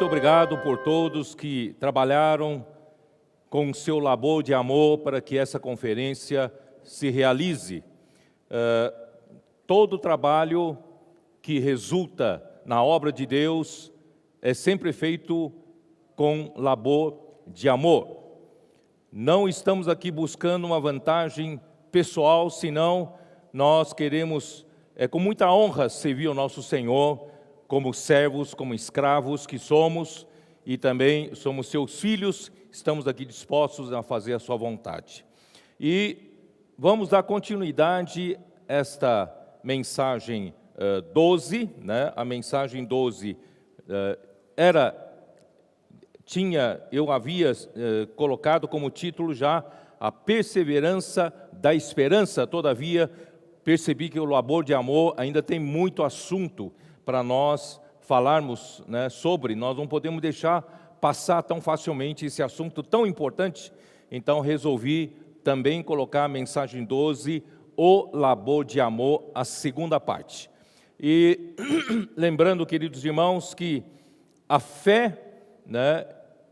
muito obrigado por todos que trabalharam com o seu labor de amor para que essa conferência se realize. Todo trabalho que resulta na obra de Deus é sempre feito com labor de amor. Não estamos aqui buscando uma vantagem pessoal, senão nós queremos, com muita honra, servir o nosso Senhor como servos, como escravos que somos, e também somos seus filhos, estamos aqui dispostos a fazer a sua vontade. E vamos dar continuidade a esta mensagem 12, né? A mensagem 12 eu havia colocado como título já a perseverança da esperança. Todavia, percebi que o labor de amor ainda tem muito assunto para nós falarmos, né, sobre. Nós não podemos deixar passar tão facilmente esse assunto tão importante. Então, resolvi também colocar a mensagem 12, o labor de amor, a segunda parte. E lembrando, queridos irmãos, que a fé, né,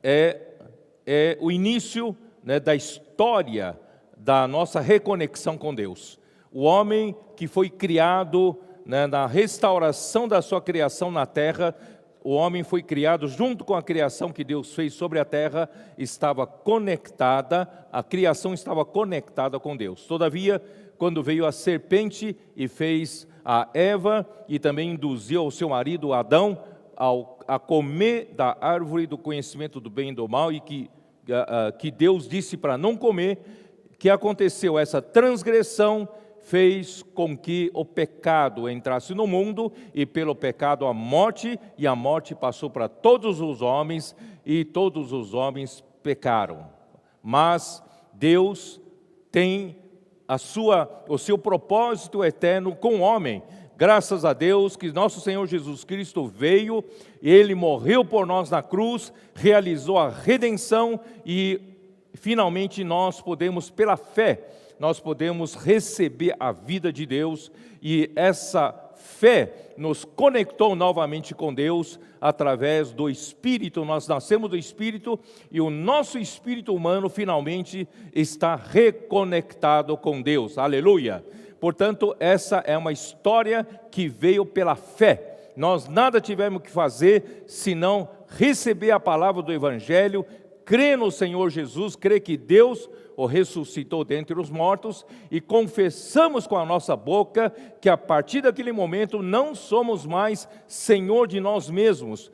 é o início, né, da história da nossa reconexão com Deus. O homem que foi criado, né, na restauração da sua criação na terra, o homem foi criado junto com a criação que Deus fez sobre a terra, estava conectada, a criação estava conectada com Deus. Todavia, quando veio a serpente e fez a Eva e também induziu o seu marido Adão a comer da árvore do conhecimento do bem e do mal, e que Deus disse para não comer, que aconteceu essa transgressão, fez com que o pecado entrasse no mundo, e pelo pecado a morte, e a morte passou para todos os homens, e todos os homens pecaram. Mas Deus tem o seu propósito eterno com o homem. Graças a Deus que nosso Senhor Jesus Cristo veio, Ele morreu por nós na cruz, realizou a redenção, e finalmente nós podemos, pela fé, nós podemos receber a vida de Deus, e essa fé nos conectou novamente com Deus através do Espírito. Nós nascemos do Espírito, e o nosso espírito humano finalmente está reconectado com Deus. Aleluia! Portanto, essa é uma história que veio pela fé. Nós nada tivemos que fazer senão receber a palavra do Evangelho, crer no Senhor Jesus, crer que Deus o ressuscitou dentre os mortos, e confessamos com a nossa boca que a partir daquele momento não somos mais senhor de nós mesmos,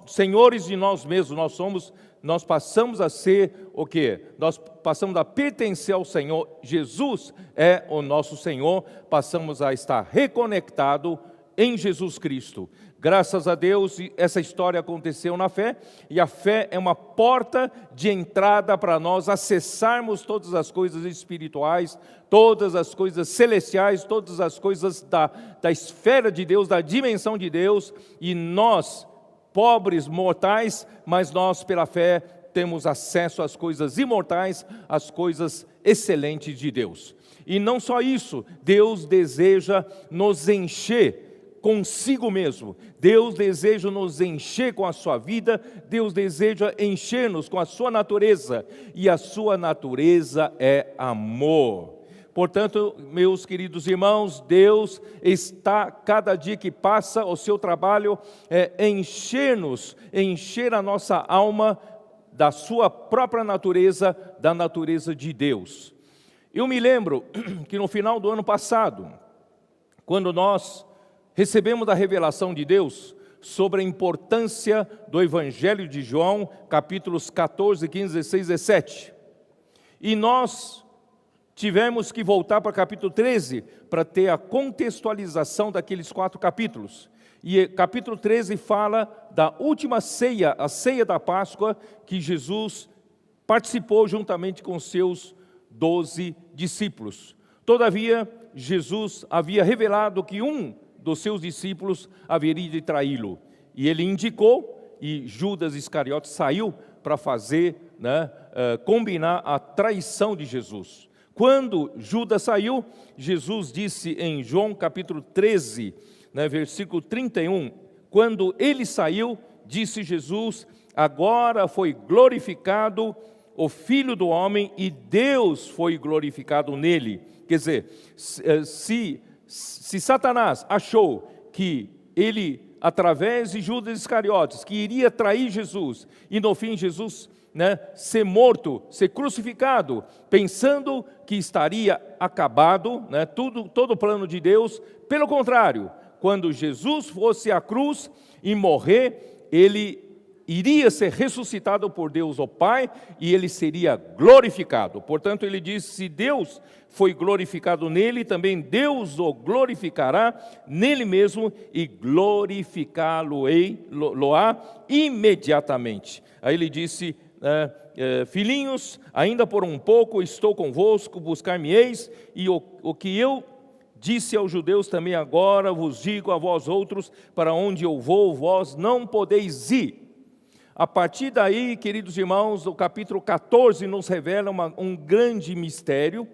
senhores de nós mesmos, nós passamos a ser o quê? Nós passamos a pertencer ao Senhor. Jesus é o nosso Senhor, passamos a estar reconectado em Jesus Cristo. Graças a Deus, essa história aconteceu na fé, e a fé é uma porta de entrada para nós acessarmos todas as coisas espirituais, todas as coisas celestiais, todas as coisas da esfera de Deus, da dimensão de Deus, e nós, pobres mortais, mas nós pela fé temos acesso às coisas imortais, às coisas excelentes de Deus. E não só isso, Deus deseja nos encher consigo mesmo. Deus deseja nos encher com a sua vida, Deus deseja encher-nos com a sua natureza, e a sua natureza é amor. Portanto, meus queridos irmãos, Deus está, cada dia que passa, o seu trabalho é encher a nossa alma da sua própria natureza, da natureza de Deus. Eu me lembro que no final do ano passado, quando nós recebemos a revelação de Deus sobre a importância do Evangelho de João, capítulos 14, 15, 16, 17. E nós tivemos que voltar para o capítulo 13 para ter a contextualização daqueles 4 capítulos. E capítulo 13 fala da última ceia, a ceia da Páscoa, que Jesus participou juntamente com seus 12 discípulos. Todavia, Jesus havia revelado que um dos seus discípulos haveria de traí-lo. E ele indicou, e Judas Iscariotes saiu para fazer, combinar a traição de Jesus. Quando Judas saiu, Jesus disse em João capítulo 13, versículo 31, quando ele saiu, disse Jesus: agora foi glorificado o Filho do Homem e Deus foi glorificado nele. Quer dizer, se Satanás achou que ele, através de Judas Iscariotes, que iria trair Jesus, e no fim Jesus, ser morto, ser crucificado, pensando que estaria acabado, todo o plano de Deus. Pelo contrário, quando Jesus fosse à cruz e morrer, ele iria ser ressuscitado por Deus o Pai e ele seria glorificado. Portanto, ele diz: se Deus foi glorificado nele, também Deus o glorificará nele mesmo e glorificá-lo-á imediatamente. Aí ele disse: filhinhos, ainda por um pouco estou convosco, buscar-me-eis, e o que eu disse aos judeus também agora vos digo a vós outros: para onde eu vou, vós não podeis ir. A partir daí, queridos irmãos, o capítulo 14 nos revela um grande mistério.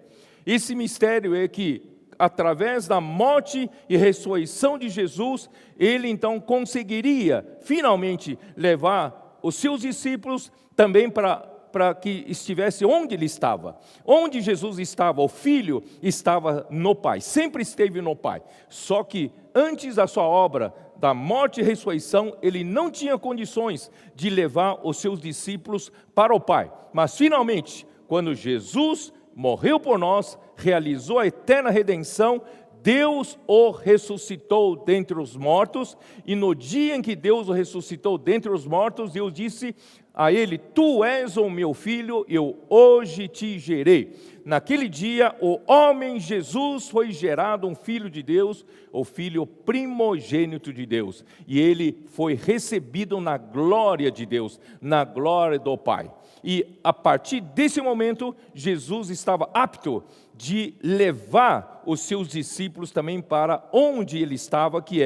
Esse mistério é que, através da morte e ressurreição de Jesus, ele então conseguiria finalmente levar os seus discípulos também para que estivesse onde ele estava. Onde Jesus estava, o Filho estava no Pai, sempre esteve no Pai. Só que antes da sua obra, da morte e ressurreição, ele não tinha condições de levar os seus discípulos para o Pai. Mas finalmente, quando Jesus morreu por nós, realizou a eterna redenção, Deus o ressuscitou dentre os mortos, e no dia em que Deus o ressuscitou dentre os mortos, Deus disse a ele: tu és o meu filho, eu hoje te gerei. Naquele dia, o homem Jesus foi gerado um filho de Deus, o filho primogênito de Deus, e ele foi recebido na glória de Deus, na glória do Pai. E a partir desse momento, Jesus estava apto de levar os seus discípulos também para onde ele estava, que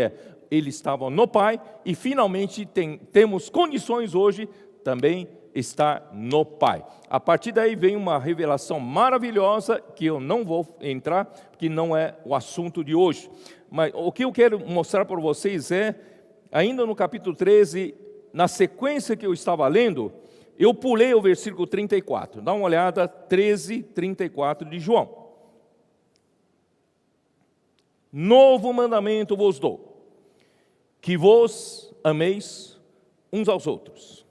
ele estava no Pai, e finalmente temos condições hoje também estar no Pai. A partir daí vem uma revelação maravilhosa, que eu não vou entrar, porque não é o assunto de hoje. Mas o que eu quero mostrar para vocês ainda no capítulo 13, na sequência que eu estava lendo, eu pulei o versículo 34. Dá uma olhada, 13, 34 de João. Novo mandamento vos dou, que vos ameis uns aos outros.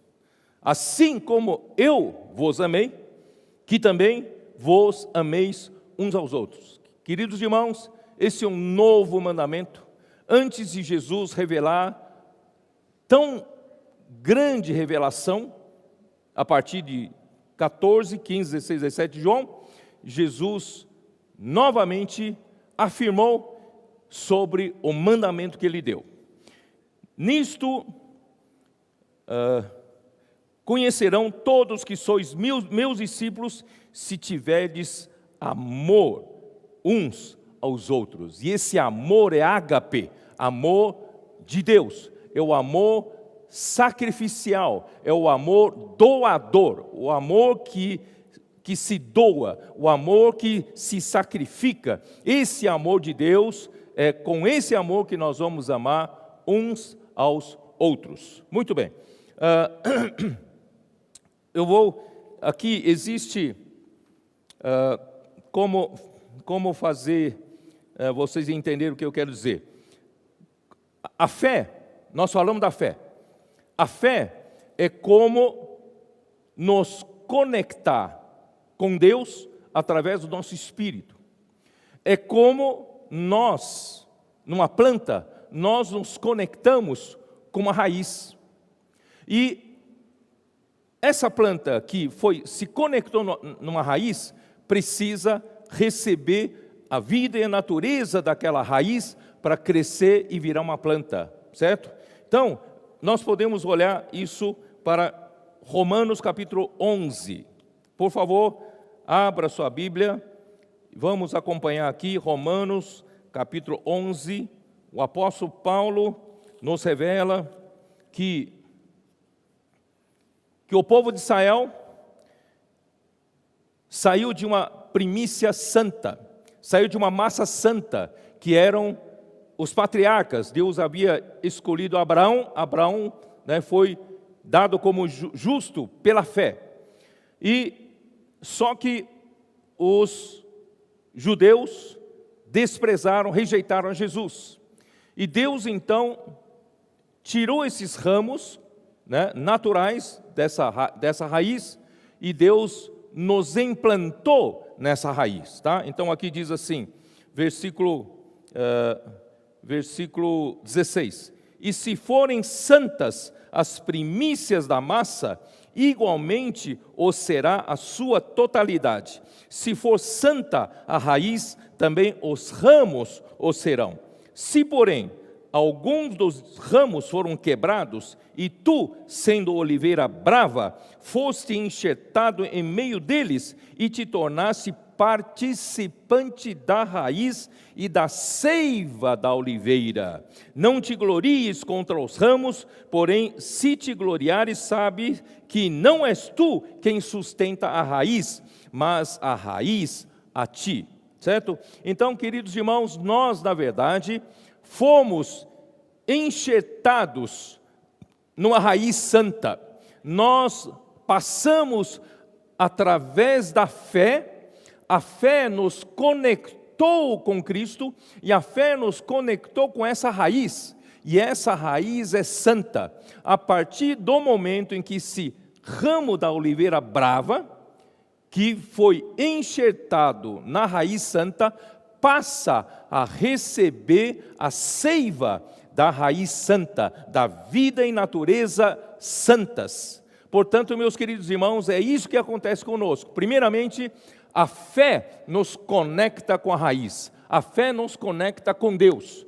Assim como eu vos amei, que também vos ameis uns aos outros. Queridos irmãos, esse é um novo mandamento. Antes de Jesus revelar tão grande revelação, a partir de 14, 15, 16, 17 de João, Jesus novamente afirmou sobre o mandamento que ele deu. Nisto, conhecerão todos que sois meus discípulos, se tiverdes amor uns aos outros. E esse amor é ágape, amor de Deus, é o amor sacrificial, é o amor doador, o amor que se doa, o amor que se sacrifica. Esse amor de Deus, é com esse amor que nós vamos amar uns aos outros. Muito bem. Aqui existe como fazer vocês entenderem o que eu quero dizer. A fé, nós falamos da fé. A fé é como nos conectar com Deus através do nosso espírito. É como nós, numa planta, nós nos conectamos com uma raiz. E essa planta que se conectou numa raiz, precisa receber a vida e a natureza daquela raiz para crescer e virar uma planta, certo? Então, nós podemos olhar isso para Romanos capítulo 11. Por favor, abra sua Bíblia, vamos acompanhar aqui Romanos capítulo 11. O apóstolo Paulo nos revela que o povo de Israel saiu de uma primícia santa, saiu de uma massa santa, que eram os patriarcas. Deus havia escolhido Abraão, né, foi dado como justo pela fé. E só que os judeus desprezaram, rejeitaram Jesus. E Deus então tirou esses ramos, né, naturais dessa raiz, e Deus nos implantou nessa raiz, tá? Então aqui diz assim, versículo 16: e se forem santas as primícias da massa, igualmente o será a sua totalidade. Se for santa a raiz, também os ramos o serão. Se, porém, alguns dos ramos foram quebrados, e tu, sendo oliveira brava, foste enxertado em meio deles, e te tornaste participante da raiz e da seiva da oliveira. Não te glories contra os ramos, porém, se te gloriares, sabe que não és tu quem sustenta a raiz, mas a raiz a ti. Certo? Então, queridos irmãos, nós, na verdade, fomos enxertados numa raiz santa. Nós passamos através da fé, a fé nos conectou com Cristo, e a fé nos conectou com essa raiz, e essa raiz é santa. A partir do momento em que esse ramo da oliveira brava, que foi enxertado na raiz santa, passa a receber a seiva da raiz santa, da vida e natureza santas. Portanto, meus queridos irmãos, é isso que acontece conosco. Primeiramente, a fé nos conecta com a raiz, a fé nos conecta com Deus,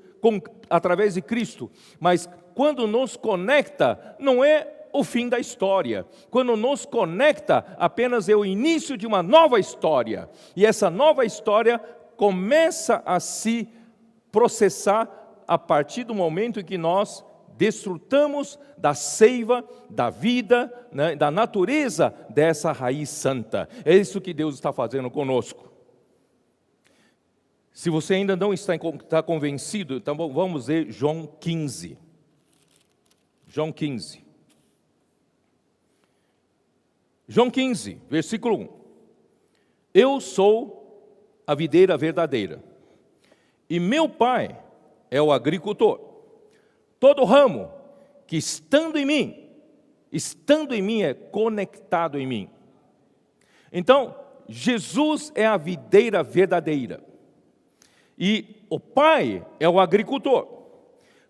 através de Cristo. Mas quando nos conecta, não é o fim da história. Quando nos conecta, apenas é o início de uma nova história. E essa nova história começa a se processar a partir do momento em que nós desfrutamos da seiva, da vida, né, da natureza dessa raiz santa. É isso que Deus está fazendo conosco. Se você ainda não está convencido, então vamos ler João 15. João 15. João 15, versículo 1. Eu sou a videira verdadeira, e meu Pai é o agricultor. Todo ramo que estando em mim é conectado em mim. Então, Jesus é a videira verdadeira, e o Pai é o agricultor.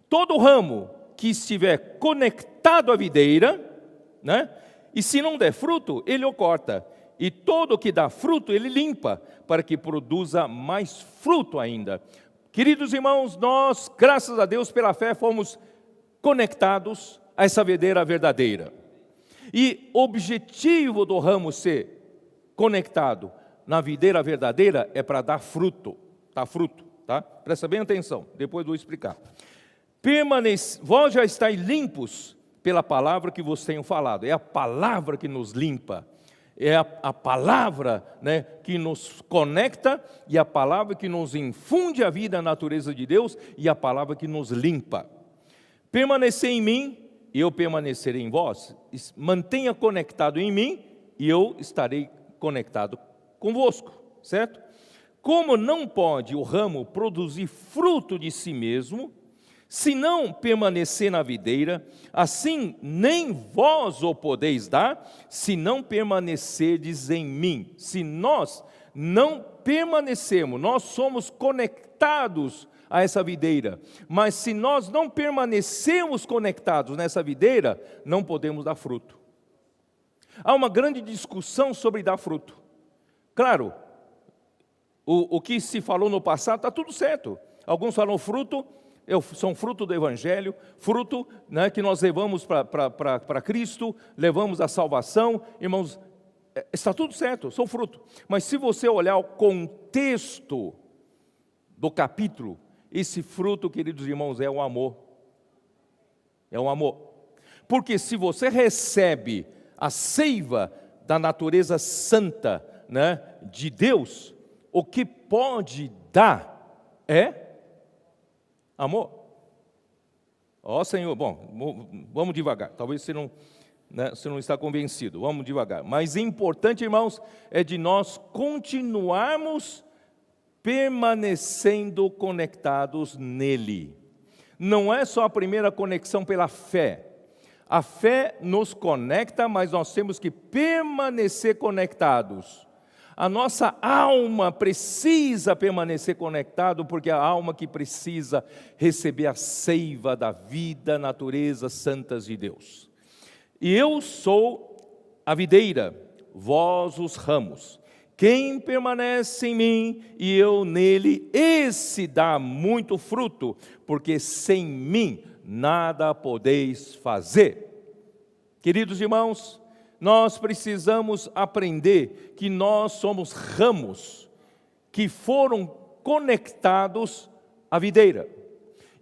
Todo ramo que estiver conectado à videira, né? E se não der fruto, ele o corta. E todo que dá fruto, ele limpa, para que produza mais fruto ainda. Queridos irmãos, nós, graças a Deus, pela fé, fomos conectados a essa videira verdadeira. E o objetivo do ramo ser conectado na videira verdadeira é para dar fruto. Tá? Presta bem atenção, depois vou explicar. Vós já estáis limpos pela palavra que vos tenho falado. É a palavra que nos limpa, é a palavra, né, que nos conecta, e a palavra que nos infunde a vida, a natureza de Deus, e a palavra que nos limpa. Permanecer em mim, e eu permanecerei em vós. Mantenha conectado em mim, e eu estarei conectado convosco, certo? Como não pode o ramo produzir fruto de si mesmo, se não permanecer na videira, assim nem vós o podeis dar, se não permanecerdes em mim. Se nós não permanecermos, nós somos conectados a essa videira, mas se nós não permanecermos conectados nessa videira, não podemos dar fruto. Há uma grande discussão sobre dar fruto. Claro, o que se falou no passado está tudo certo. Alguns falam fruto, são fruto do Evangelho, fruto, né, que nós levamos para Cristo, levamos a salvação. Irmãos, está tudo certo, são fruto. Mas se você olhar o contexto do capítulo, esse fruto, queridos irmãos, é o amor. É o amor. Porque se você recebe a seiva da natureza santa, né, de Deus, o que pode dar é amor. Ó Senhor, bom, vamos devagar. Talvez você não, né, você não está convencido. Vamos devagar. Mas importante, irmãos, é de nós continuarmos permanecendo conectados nele. Não é só a primeira conexão pela fé. A fé nos conecta, mas nós temos que permanecer conectados. A nossa alma precisa permanecer conectado, porque é a alma que precisa receber a seiva da vida, natureza santas de Deus. E eu sou a videira, vós os ramos. Quem permanece em mim e eu nele, esse dá muito fruto, porque sem mim nada podeis fazer. Queridos irmãos, nós precisamos aprender que nós somos ramos que foram conectados à videira.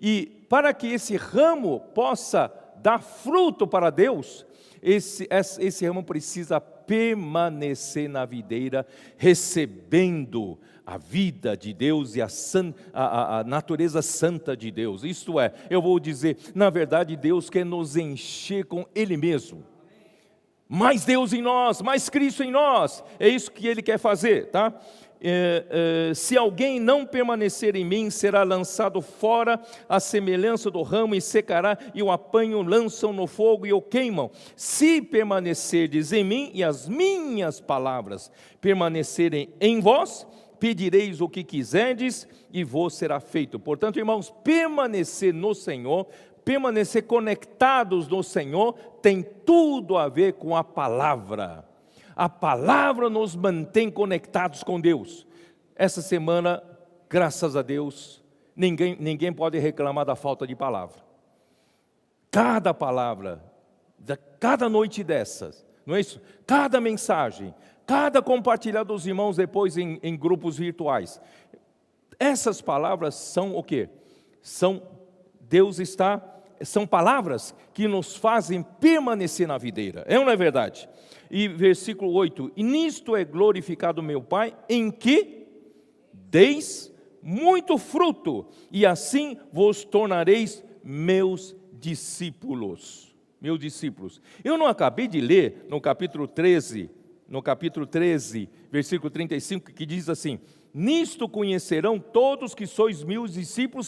E para que esse ramo possa dar fruto para Deus, esse ramo precisa permanecer na videira, recebendo a vida de Deus e a natureza santa de Deus. Isto é, eu vou dizer, na verdade Deus quer nos encher com Ele mesmo. Mais Deus em nós, mais Cristo em nós, é isso que Ele quer fazer, tá? Se alguém não permanecer em mim, será lançado fora à semelhança do ramo e secará, e o apanham, lançam no fogo e o queimam. Se permanecerdes em mim e as minhas palavras permanecerem em vós, pedireis o que quiserdes e vos será feito. Portanto, irmãos, permanecer no Senhor, permanecer conectados no Senhor, tem tudo a ver com a palavra. A palavra nos mantém conectados com Deus. Essa semana, graças a Deus, ninguém pode reclamar da falta de palavra. Cada palavra, cada noite dessas, não é isso? Cada mensagem, cada compartilhar dos irmãos depois em grupos virtuais. Essas palavras são o quê? São palavras que nos fazem permanecer na videira. É ou não é verdade? E versículo 8, e nisto é glorificado meu Pai, em que deis muito fruto, e assim vos tornareis meus discípulos. Meus discípulos. Eu não acabei de ler no capítulo 13, versículo 35, que diz assim, nisto conhecerão todos que sois meus discípulos,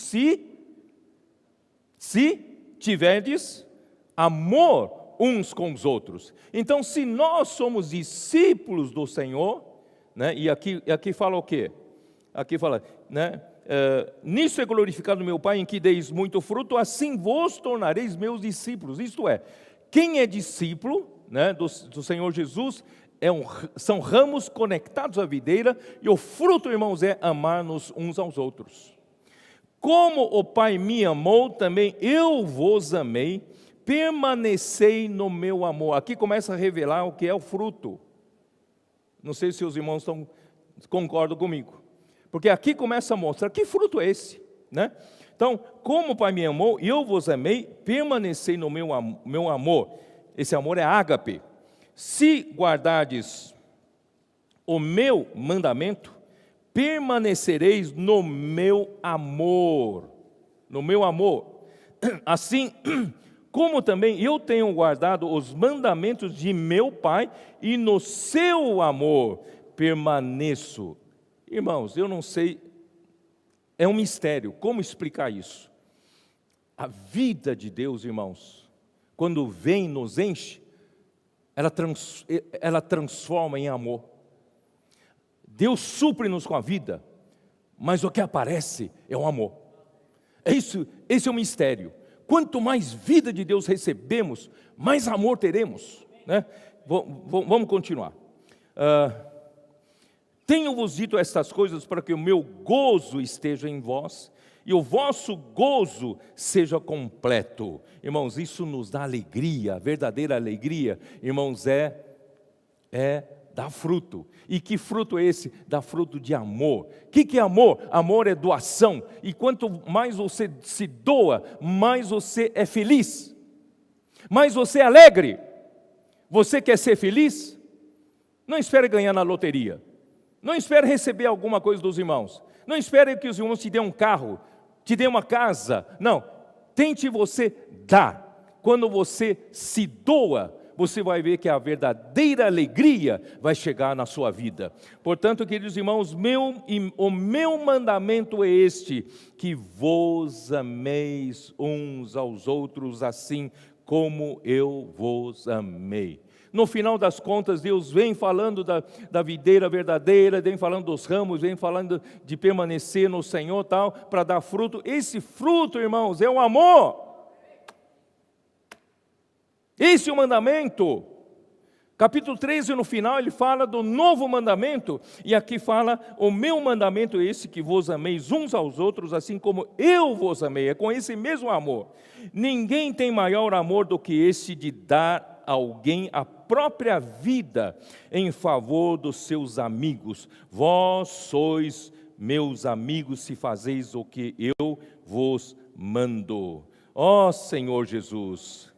se tiverdes amor uns com os outros. Então, se nós somos discípulos do Senhor, né, e aqui fala o quê? Aqui fala, né, nisso é glorificado meu Pai, em que deis muito fruto, assim vos tornareis meus discípulos. Isto é, quem é discípulo, né, do Senhor Jesus, são ramos conectados à videira, e o fruto, irmãos, é amar-nos uns aos outros. Como o Pai me amou, também eu vos amei, permanecei no meu amor. Aqui começa a revelar o que é o fruto. Não sei se os irmãos concordam comigo. Porque aqui começa a mostrar que fruto é esse, né? Então, como o Pai me amou, eu vos amei, permanecei no meu amor. Esse amor é ágape. Se guardardes o meu mandamento, permanecereis no meu amor. No meu amor. Assim como também eu tenho guardado os mandamentos de meu Pai, e no seu amor permaneço. Irmãos, eu não sei, é um mistério, como explicar isso? A vida de Deus, irmãos, quando vem e nos enche, ela transforma em amor. Deus supre-nos com a vida, mas o que aparece é o amor. Esse é o mistério. Quanto mais vida de Deus recebemos, mais amor teremos, né? Vamos continuar. Tenho-vos dito estas coisas para que o meu gozo esteja em vós e o vosso gozo seja completo. Irmãos, isso nos dá alegria, a verdadeira alegria, irmãos, dá fruto. E que fruto é esse? Dá fruto de amor. O que é amor? Amor é doação. E quanto mais você se doa, mais você é feliz. Mais você é alegre. Você quer ser feliz? Não espere ganhar na loteria. Não espere receber alguma coisa dos irmãos. Não espere que os irmãos te dêem um carro, te dêem uma casa. Não. tente você dar. Quando você se doa, você vai ver que a verdadeira alegria vai chegar na sua vida. Portanto, queridos irmãos, o meu mandamento é este, que vos ameis uns aos outros assim como eu vos amei. No final das contas, Deus vem falando da videira verdadeira, vem falando dos ramos, vem falando de permanecer no Senhor, tal, para dar fruto. Esse fruto, irmãos, é o amor. Esse é o mandamento. Capítulo 13, no final, ele fala do novo mandamento, e aqui fala, o meu mandamento é esse, que vos ameis uns aos outros, assim como eu vos amei, é com esse mesmo amor. Ninguém tem maior amor do que esse de dar a alguém a própria vida em favor dos seus amigos. Vós sois meus amigos se fazeis o que eu vos mando. Ó Senhor Jesus!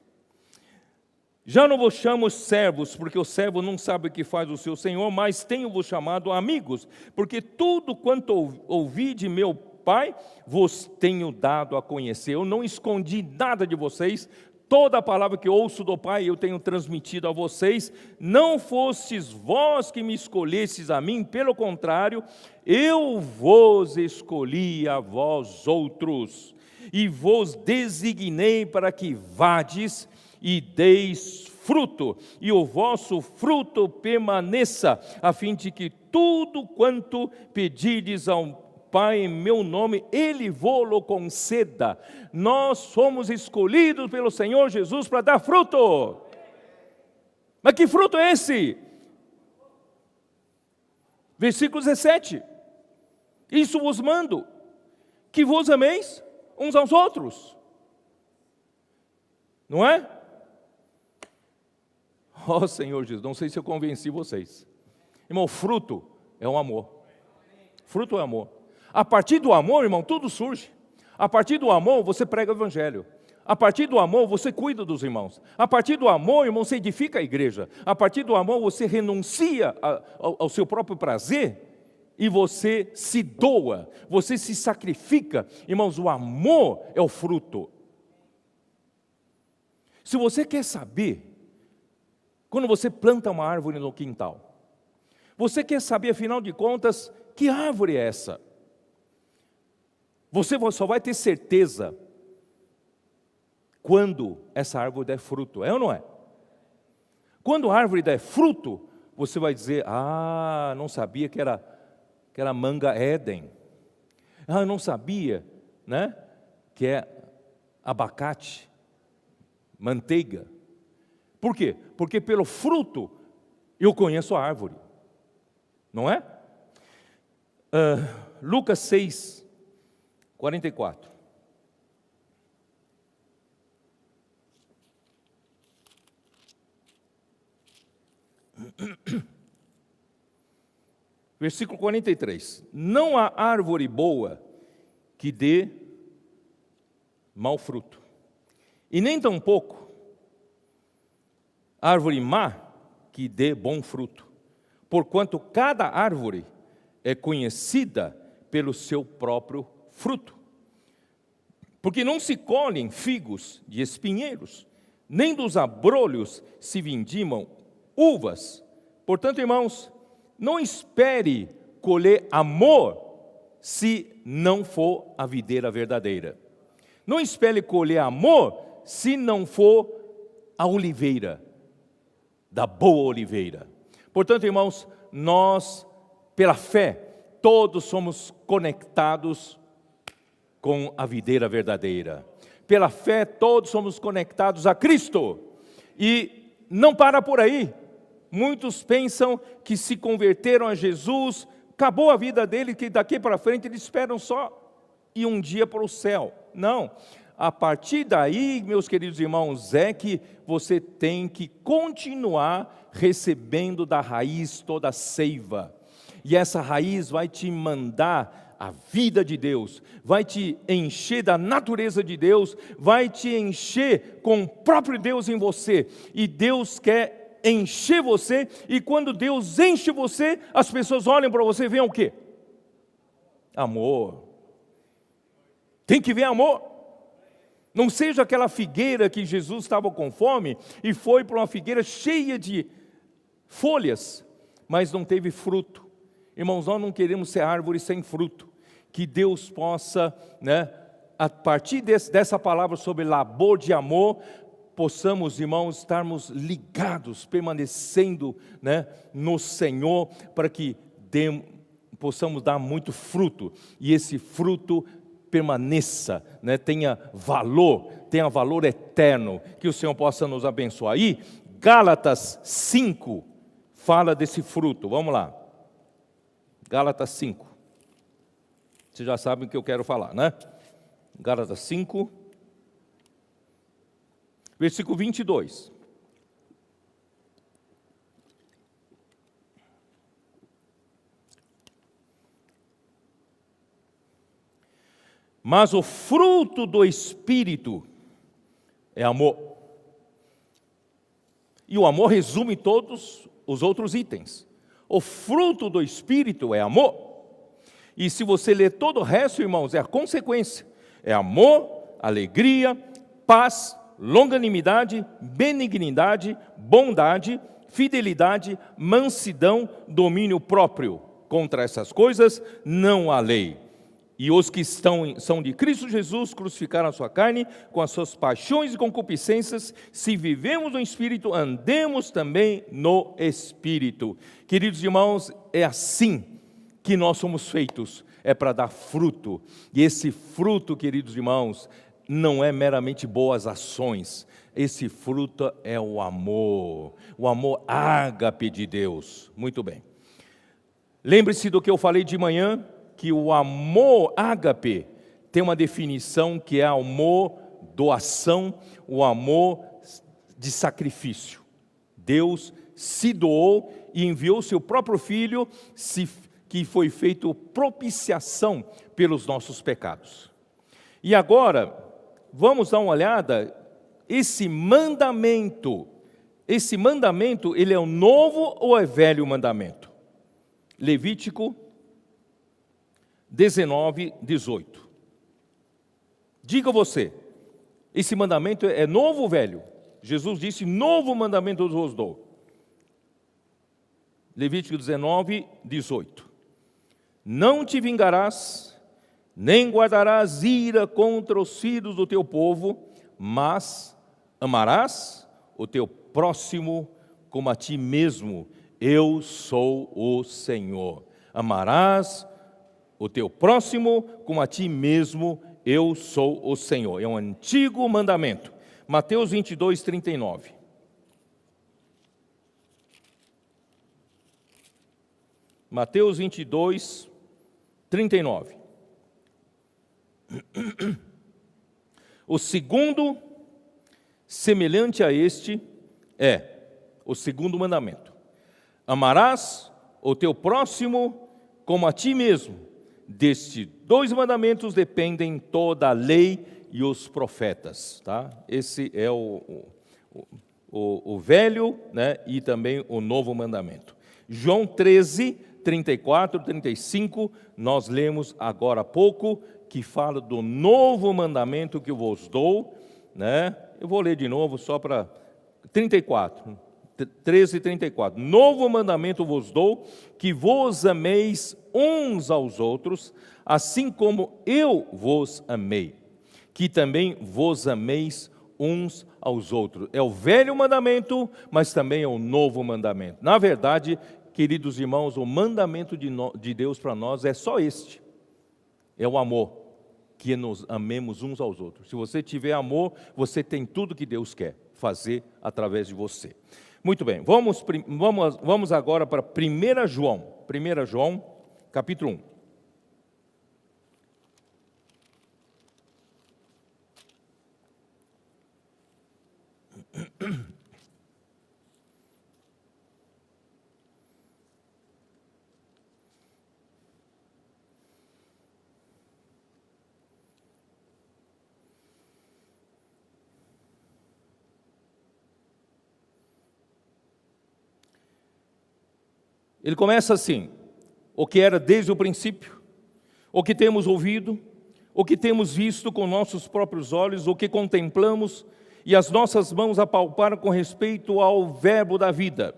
Já não vos chamo servos, porque o servo não sabe o que faz o seu senhor, mas tenho-vos chamado amigos, porque tudo quanto ouvi de meu Pai, vos tenho dado a conhecer. Eu não escondi nada de vocês, toda a palavra que ouço do Pai eu tenho transmitido a vocês. Não fostes vós que me escolhestes a mim, pelo contrário, eu vos escolhi a vós outros, e vos designei para que vades e deis fruto, e o vosso fruto permaneça, a fim de que tudo quanto pedirdes ao Pai em meu nome, Ele vô-lo conceda. Nós somos escolhidos pelo Senhor Jesus para dar fruto. Mas que fruto é esse? Versículo 17. Isso vos mando, que vos ameis uns aos outros. Não é? Ó Senhor Jesus, não sei se eu convenci vocês. Irmão, fruto é o amor. Fruto é amor. A partir do amor, irmão, tudo surge. A partir do amor, você prega o evangelho. A partir do amor, você cuida dos irmãos. A partir do amor, irmão, você edifica a igreja. A partir do amor, você renuncia ao seu próprio prazer e você se doa, você se sacrifica. Irmãos, o amor é o fruto. Se você quer saber, quando você planta uma árvore no quintal, você quer saber, afinal de contas, que árvore é essa? Você só vai ter certeza quando essa árvore der fruto, é ou não é? Quando a árvore der fruto, você vai dizer, não sabia que era manga Éden. Não sabia, né, que é abacate, manteiga. Por quê? Porque pelo fruto eu conheço a árvore, não é? Lucas 6, 44. Versículo 43. Não há árvore boa que dê mau fruto, e nem tampouco árvore má que dê bom fruto, porquanto cada árvore é conhecida pelo seu próprio fruto. Porque não se colhem figos de espinheiros, nem dos abrolhos se vindimam uvas. Portanto, irmãos, não espere colher amor se não for a videira verdadeira. Não espere colher amor se não for a oliveira, da boa oliveira. Portanto, irmãos, nós, pela fé, todos somos conectados com a videira verdadeira. Pela fé, todos somos conectados a Cristo. E não para por aí. Muitos pensam que se converteram a Jesus, acabou a vida dele, que daqui para frente eles esperam só ir um dia para o céu. Não. A partir daí, meus queridos irmãos, é que você tem que continuar recebendo da raiz toda a seiva. E essa raiz vai te mandar a vida de Deus, vai te encher da natureza de Deus, vai te encher com o próprio Deus em você. E Deus quer encher você, e quando Deus enche você, as pessoas olham para você e veem o quê? Amor. Tem que ver amor. Não seja aquela figueira que Jesus estava com fome e foi para uma figueira cheia de folhas, mas não teve fruto. Irmãos, nós não queremos ser árvore sem fruto. Que Deus possa, a partir dessa palavra sobre labor de amor, possamos, irmãos, estarmos ligados, permanecendo, no Senhor, para que possamos dar muito fruto, e esse fruto permaneça, tenha valor eterno, que o Senhor possa nos abençoar. Aí, Gálatas 5, fala desse fruto, vamos lá, Gálatas 5, vocês já sabem o que eu quero falar, Gálatas 5, versículo 22. Mas o fruto do Espírito é amor. E o amor resume todos os outros itens. O fruto do Espírito é amor. E se você ler todo o resto, irmãos, é a consequência. É amor, alegria, paz, longanimidade, benignidade, bondade, fidelidade, mansidão, domínio próprio. Contra essas coisas não há lei. E os que são de Cristo Jesus crucificaram a sua carne com as suas paixões e concupiscências. Se vivemos no Espírito, andemos também no Espírito. Queridos irmãos, é assim que nós somos feitos, é para dar fruto. E esse fruto, queridos irmãos, não é meramente boas ações. Esse fruto é o amor ágape de Deus. Muito bem. Lembre-se do que eu falei de manhã, que o amor ágape tem uma definição que é amor, doação, o amor de sacrifício. Deus se doou e enviou seu próprio Filho, que foi feito propiciação pelos nossos pecados. E agora, vamos dar uma olhada, esse mandamento, ele é o novo ou é velho mandamento? Levítico 19, 18. Diga você, esse mandamento é novo ou velho? Jesus disse, novo mandamento eu vos dou. Levítico 19, 18. Não te vingarás, nem guardarás ira contra os filhos do teu povo, mas amarás o teu próximo como a ti mesmo. Eu sou o Senhor. Amarás o teu próximo como a ti mesmo, eu sou o Senhor. É um antigo mandamento. Mateus 22, 39. Mateus 22, 39. O segundo, semelhante a este, é o segundo mandamento. Amarás o teu próximo como a ti mesmo. Destes dois mandamentos dependem toda a lei e os profetas. Tá? Esse é o velho, e também o novo mandamento. João 13, 34, 35, nós lemos agora há pouco, que fala do novo mandamento que eu vos dou. Eu vou ler de novo só para 34. 13 e 34. Novo mandamento vos dou, que vos ameis uns aos outros, assim como eu vos amei, que também vos ameis uns aos outros. É o velho mandamento, mas também é o novo mandamento. Na verdade, queridos irmãos, o mandamento de Deus para nós é só este. É o amor, que nos amemos uns aos outros. Se você tiver amor, você tem tudo que Deus quer fazer através de você. Muito bem, vamos agora para 1 João. 1 João, capítulo 1. Ele começa assim: o que era desde o princípio, o que temos ouvido, o que temos visto com nossos próprios olhos, o que contemplamos, e as nossas mãos apalparam com respeito ao verbo da vida.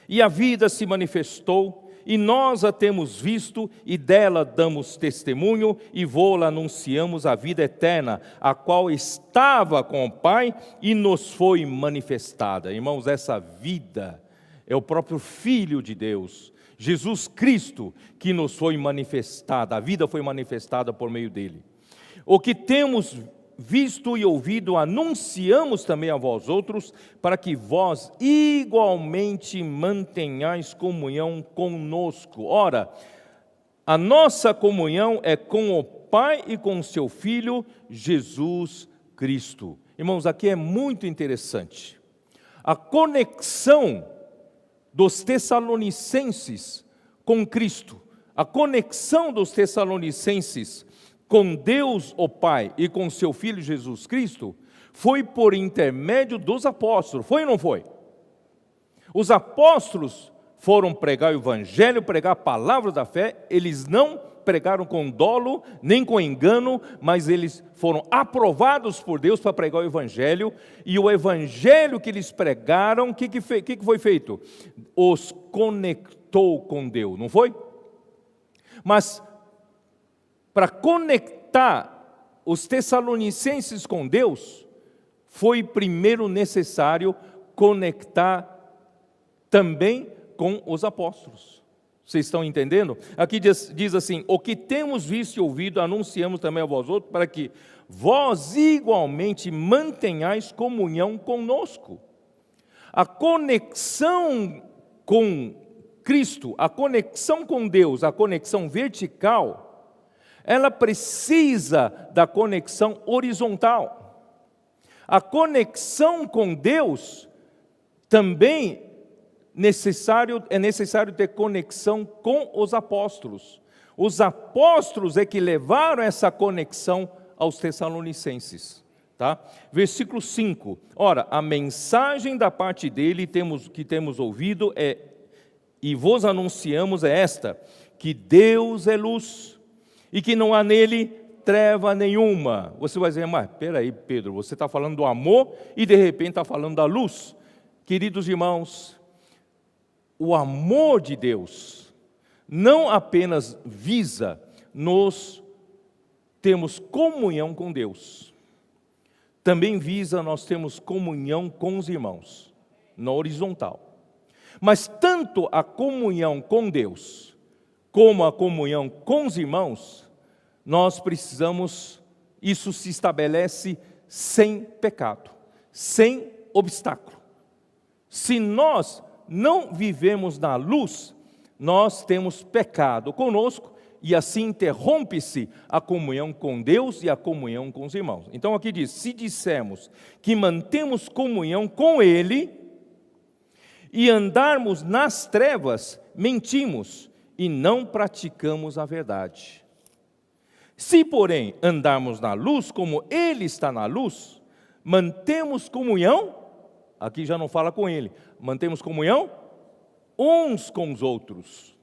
E a vida se manifestou, e nós a temos visto, e dela damos testemunho, e vô-la anunciamos, a vida eterna, a qual estava com o Pai, e nos foi manifestada. Irmãos, essa vida é o próprio Filho de Deus, Jesus Cristo, que nos foi manifestada, a vida foi manifestada por meio dele. O que temos visto e ouvido, anunciamos também a vós outros, para que vós igualmente mantenhais comunhão conosco. Ora, a nossa comunhão é com o Pai e com o seu Filho, Jesus Cristo. Irmãos, aqui é muito interessante. A conexão dos tessalonicenses com Cristo, a conexão dos tessalonicenses com Deus o Pai e com seu Filho Jesus Cristo, foi por intermédio dos apóstolos, foi ou não foi? Os apóstolos foram pregar o Evangelho, pregar a palavra da fé, eles não pregaram com dolo, nem com engano, mas eles foram aprovados por Deus para pregar o Evangelho, e o Evangelho que eles pregaram, o que foi feito? Os conectou com Deus, não foi? Mas para conectar os tessalonicenses com Deus, foi primeiro necessário conectar também com os apóstolos. Vocês estão entendendo? Aqui diz assim: o que temos visto e ouvido, anunciamos também a vós outros, para que vós igualmente mantenhais comunhão conosco. A conexão com Cristo, a conexão com Deus, a conexão vertical, ela precisa da conexão horizontal. A conexão com Deus também é necessário ter conexão com os apóstolos. Os apóstolos é que levaram essa conexão aos tessalonicenses. Tá? Versículo 5. Ora, a mensagem da parte dele que temos ouvido e vos anunciamos é esta: que Deus é luz, e que não há nele treva nenhuma. Você vai dizer, mas peraí, Pedro, você está falando do amor e de repente está falando da luz. Queridos irmãos, o amor de Deus não apenas visa nós termos comunhão com Deus, também visa nós termos comunhão com os irmãos, na horizontal. Mas tanto a comunhão com Deus, como a comunhão com os irmãos, nós precisamos, isso se estabelece sem pecado, sem obstáculo. Se nós não vivemos na luz, nós temos pecado conosco, e assim interrompe-se a comunhão com Deus e a comunhão com os irmãos. Então aqui diz: se dissermos que mantemos comunhão com Ele, e andarmos nas trevas, mentimos, e não praticamos a verdade. Se, porém, andarmos na luz, como Ele está na luz, mantemos comunhão, aqui já não fala com Ele, mantemos comunhão uns com os outros.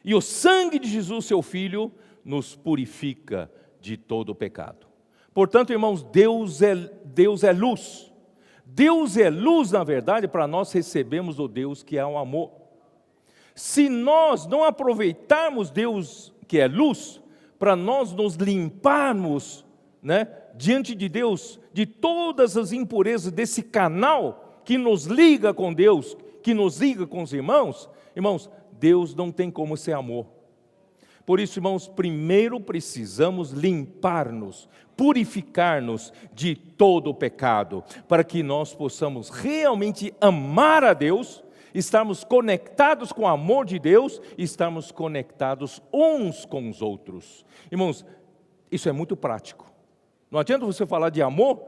E o sangue de Jesus, seu Filho, nos purifica de todo o pecado. Portanto, irmãos, Deus é luz. Deus é luz, na verdade, para nós recebermos o Deus que é o amor. Se nós não aproveitarmos Deus que é luz, para nós nos limparmos, diante de Deus, de todas as impurezas desse canal que nos liga com Deus, que nos liga com os irmãos, Deus não tem como ser amor. Por isso, irmãos, primeiro precisamos limpar-nos, purificar-nos de todo o pecado, para que nós possamos realmente amar a Deus, estarmos conectados com o amor de Deus, estarmos conectados uns com os outros. Irmãos, isso é muito prático. Não adianta você falar de amor,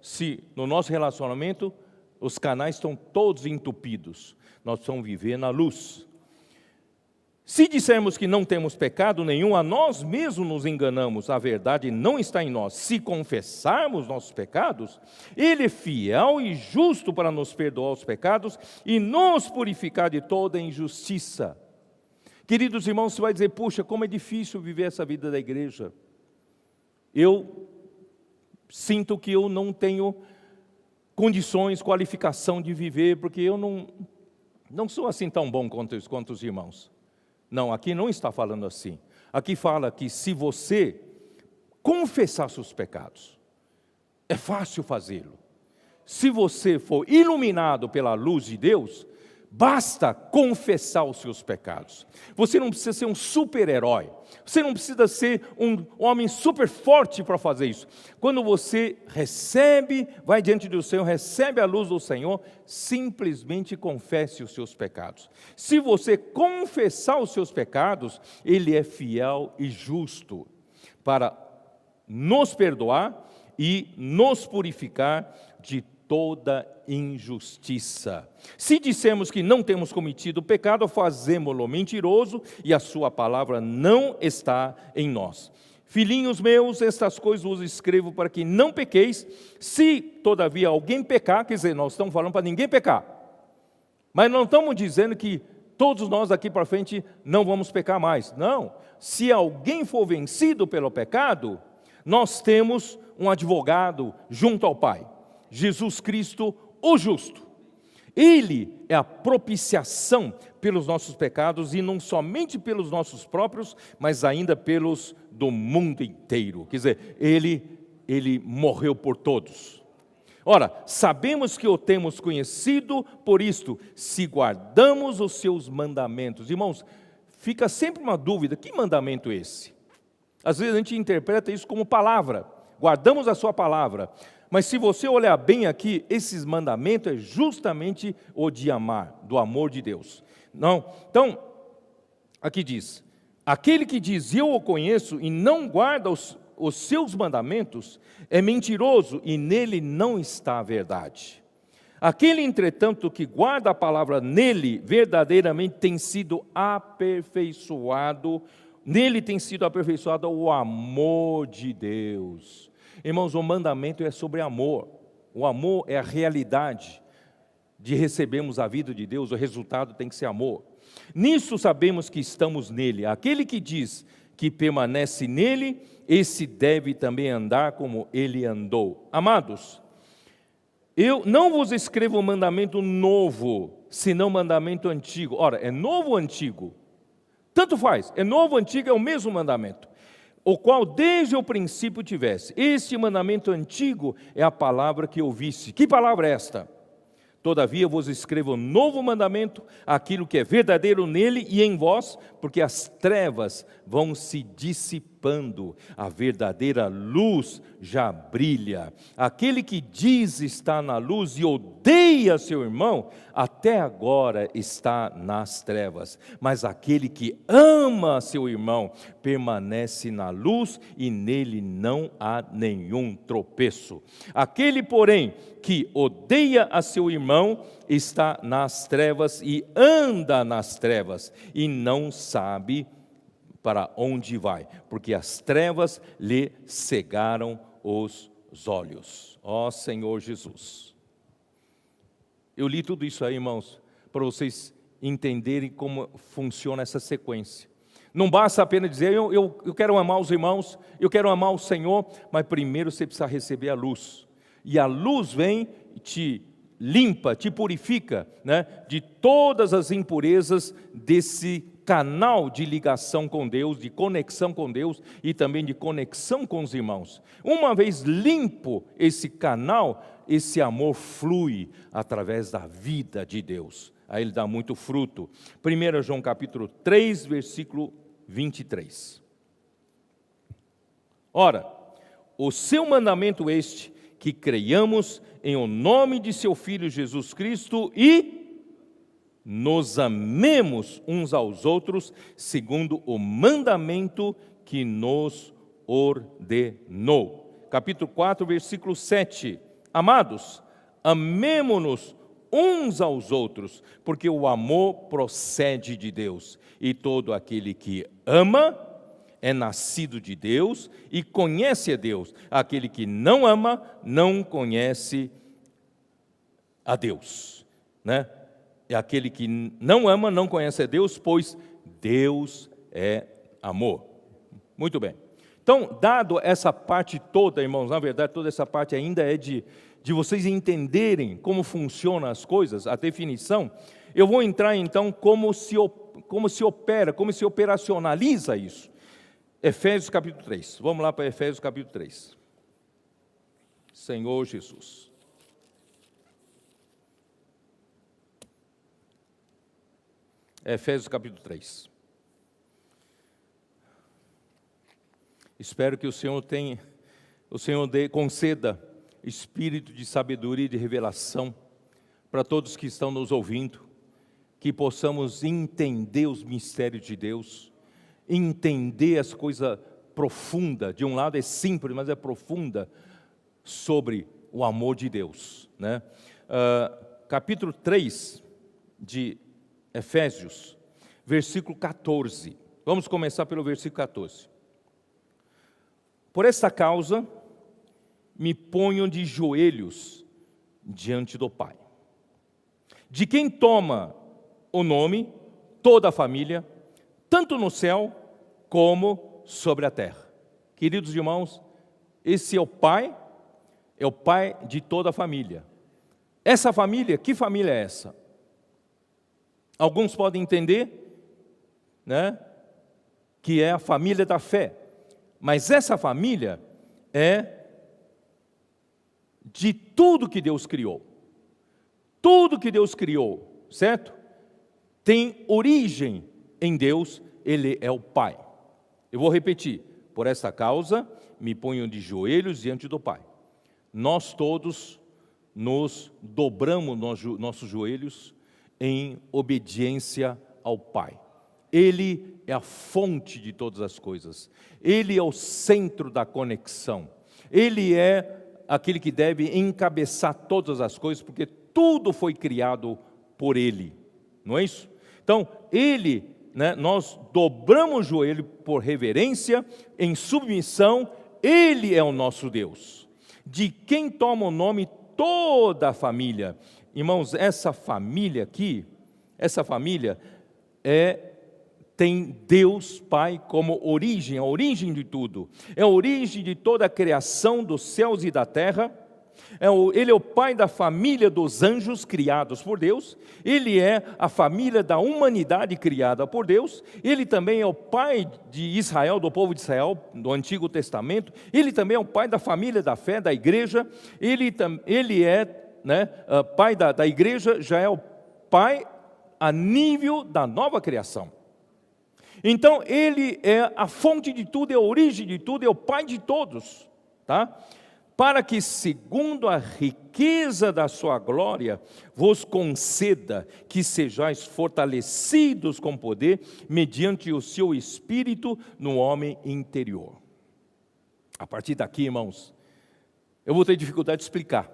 se no nosso relacionamento os canais estão todos entupidos. Nós precisamos viver na luz. Se dissermos que não temos pecado nenhum, a nós mesmos nos enganamos, a verdade não está em nós. Se confessarmos nossos pecados, Ele é fiel e justo para nos perdoar os pecados e nos purificar de toda injustiça. Queridos irmãos, você vai dizer, puxa, como é difícil viver essa vida da igreja. Eu sinto que eu não tenho condições, qualificação de viver, porque eu não sou assim tão bom quanto os irmãos. Não, aqui não está falando assim. Aqui fala que se você confessar seus pecados, é fácil fazê-lo. Se você for iluminado pela luz de Deus, basta confessar os seus pecados. Você não precisa ser um super-herói. Você não precisa ser um homem super forte para fazer isso. Quando você vai diante do Senhor, recebe a luz do Senhor, simplesmente confesse os seus pecados. Se você confessar os seus pecados, Ele é fiel e justo para nos perdoar e nos purificar de toda injustiça. Se dissermos que não temos cometido pecado, fazemo-lo mentiroso e a sua palavra não está em nós. Filhinhos meus, estas coisas vos escrevo para que não pequeis. Se todavia alguém pecar, quer dizer, nós estamos falando para ninguém pecar, mas não estamos dizendo que todos nós daqui para frente não vamos pecar mais. Não, se alguém for vencido pelo pecado, nós temos um advogado junto ao Pai, Jesus Cristo, o justo. Ele é a propiciação pelos nossos pecados, e não somente pelos nossos próprios, mas ainda pelos do mundo inteiro. Quer dizer, ele morreu por todos. Ora, sabemos que o temos conhecido por isto, se guardamos os seus mandamentos. Irmãos, fica sempre uma dúvida, que mandamento é esse? Às vezes a gente interpreta isso como palavra, guardamos a sua palavra. Mas se você olhar bem aqui, esses mandamentos é justamente o de amar, do amor de Deus. Não? Então, aqui diz, aquele que diz eu o conheço e não guarda os seus mandamentos, é mentiroso e nele não está a verdade. Aquele, entretanto, que guarda a palavra nele, verdadeiramente tem sido aperfeiçoado, nele tem sido aperfeiçoado o amor de Deus. Irmãos, o mandamento é sobre amor. O amor é a realidade de recebermos a vida de Deus, o resultado tem que ser amor. Nisso sabemos que estamos nele. Aquele que diz que permanece nele, esse deve também andar como ele andou. Amados, eu não vos escrevo um mandamento novo, senão mandamento antigo. Ora, é novo ou antigo? Tanto faz, é novo ou antigo, é o mesmo mandamento, o qual desde o princípio tivesse. Este mandamento antigo é a palavra que ouvisse. Que palavra é esta? Todavia vos escrevo um novo mandamento, aquilo que é verdadeiro nele e em vós, porque as trevas vão se dissipando, a verdadeira luz já brilha. Aquele que diz estar na luz e odeia seu irmão, até agora está nas trevas. Mas aquele que ama seu irmão, permanece na luz e nele não há nenhum tropeço. Aquele, porém, que odeia a seu irmão, está nas trevas e anda nas trevas, e não sabe para onde vai, porque as trevas lhe cegaram os olhos. Ó Senhor Jesus. Eu li tudo isso aí, irmãos, para vocês entenderem como funciona essa sequência. Não basta apenas dizer, eu quero amar os irmãos, eu quero amar o Senhor, mas primeiro você precisa receber a luz. E a luz vem e te limpa, te purifica, né, de todas as impurezas desse canal de ligação com Deus, de conexão com Deus e também de conexão com os irmãos. Uma vez limpo esse canal, esse amor flui através da vida de Deus. Aí ele dá muito fruto. 1 João capítulo 3, versículo 23. Ora, o seu mandamento este, que creiamos em o nome de seu Filho Jesus Cristo e nos amemos uns aos outros, segundo o mandamento que nos ordenou. Capítulo 4, versículo 7. Amados, amemo-nos uns aos outros, porque o amor procede de Deus, e todo aquele que ama é nascido de Deus e conhece a Deus. Aquele que não ama, não conhece a Deus, né? E aquele que não ama, não conhece a Deus, pois Deus é amor. Muito bem. Então, dado essa parte toda, irmãos, na verdade, toda essa parte ainda é de vocês entenderem como funcionam as coisas, a definição, eu vou entrar então como se opera, como se operacionaliza isso. Efésios capítulo 3. Vamos lá para Efésios capítulo 3. Senhor Jesus. Efésios capítulo 3. Espero que o Senhor conceda espírito de sabedoria e de revelação para todos que estão nos ouvindo, que possamos entender os mistérios de Deus, entender as coisas profundas, de um lado é simples, mas é profunda, sobre o amor de Deus, né? Capítulo 3 de Efésios, versículo 14, vamos começar pelo versículo 14. Por esta causa, me ponho de joelhos diante do Pai, de quem toma o nome toda a família, tanto no céu como sobre a terra. Queridos irmãos, esse é o Pai de toda a família. Essa família, que família é essa? Alguns podem entender, né, que é a família da fé, mas essa família é de tudo que Deus criou. Tudo que Deus criou, certo? Tem origem em Deus, Ele é o Pai. Eu vou repetir. Por essa causa, me ponho de joelhos diante do Pai. Nós todos nos dobramos nossos joelhos em obediência ao Pai. Ele é a fonte de todas as coisas. Ele é o centro da conexão. Ele é aquele que deve encabeçar todas as coisas, porque tudo foi criado por Ele. Não é isso? Então, Ele, né, nós dobramos o joelho por reverência, em submissão. Ele é o nosso Deus, de quem toma o nome toda a família. Irmãos, essa família aqui, tem Deus Pai como origem, a origem de tudo. É a origem de toda a criação dos céus e da terra. Ele é o Pai da família dos anjos criados por Deus. Ele é a família da humanidade criada por Deus. Ele também é o Pai de Israel, do povo de Israel, do Antigo Testamento. Ele também é o Pai da família da fé, da igreja. Ele é, né, Pai da igreja, já é o Pai a nível da nova criação. Então, Ele é a fonte de tudo, é a origem de tudo, é o Pai de todos, tá? Para que, segundo a riqueza da sua glória, vos conceda que sejais fortalecidos com poder, mediante o seu Espírito no homem interior. A partir daqui, irmãos, eu vou ter dificuldade de explicar.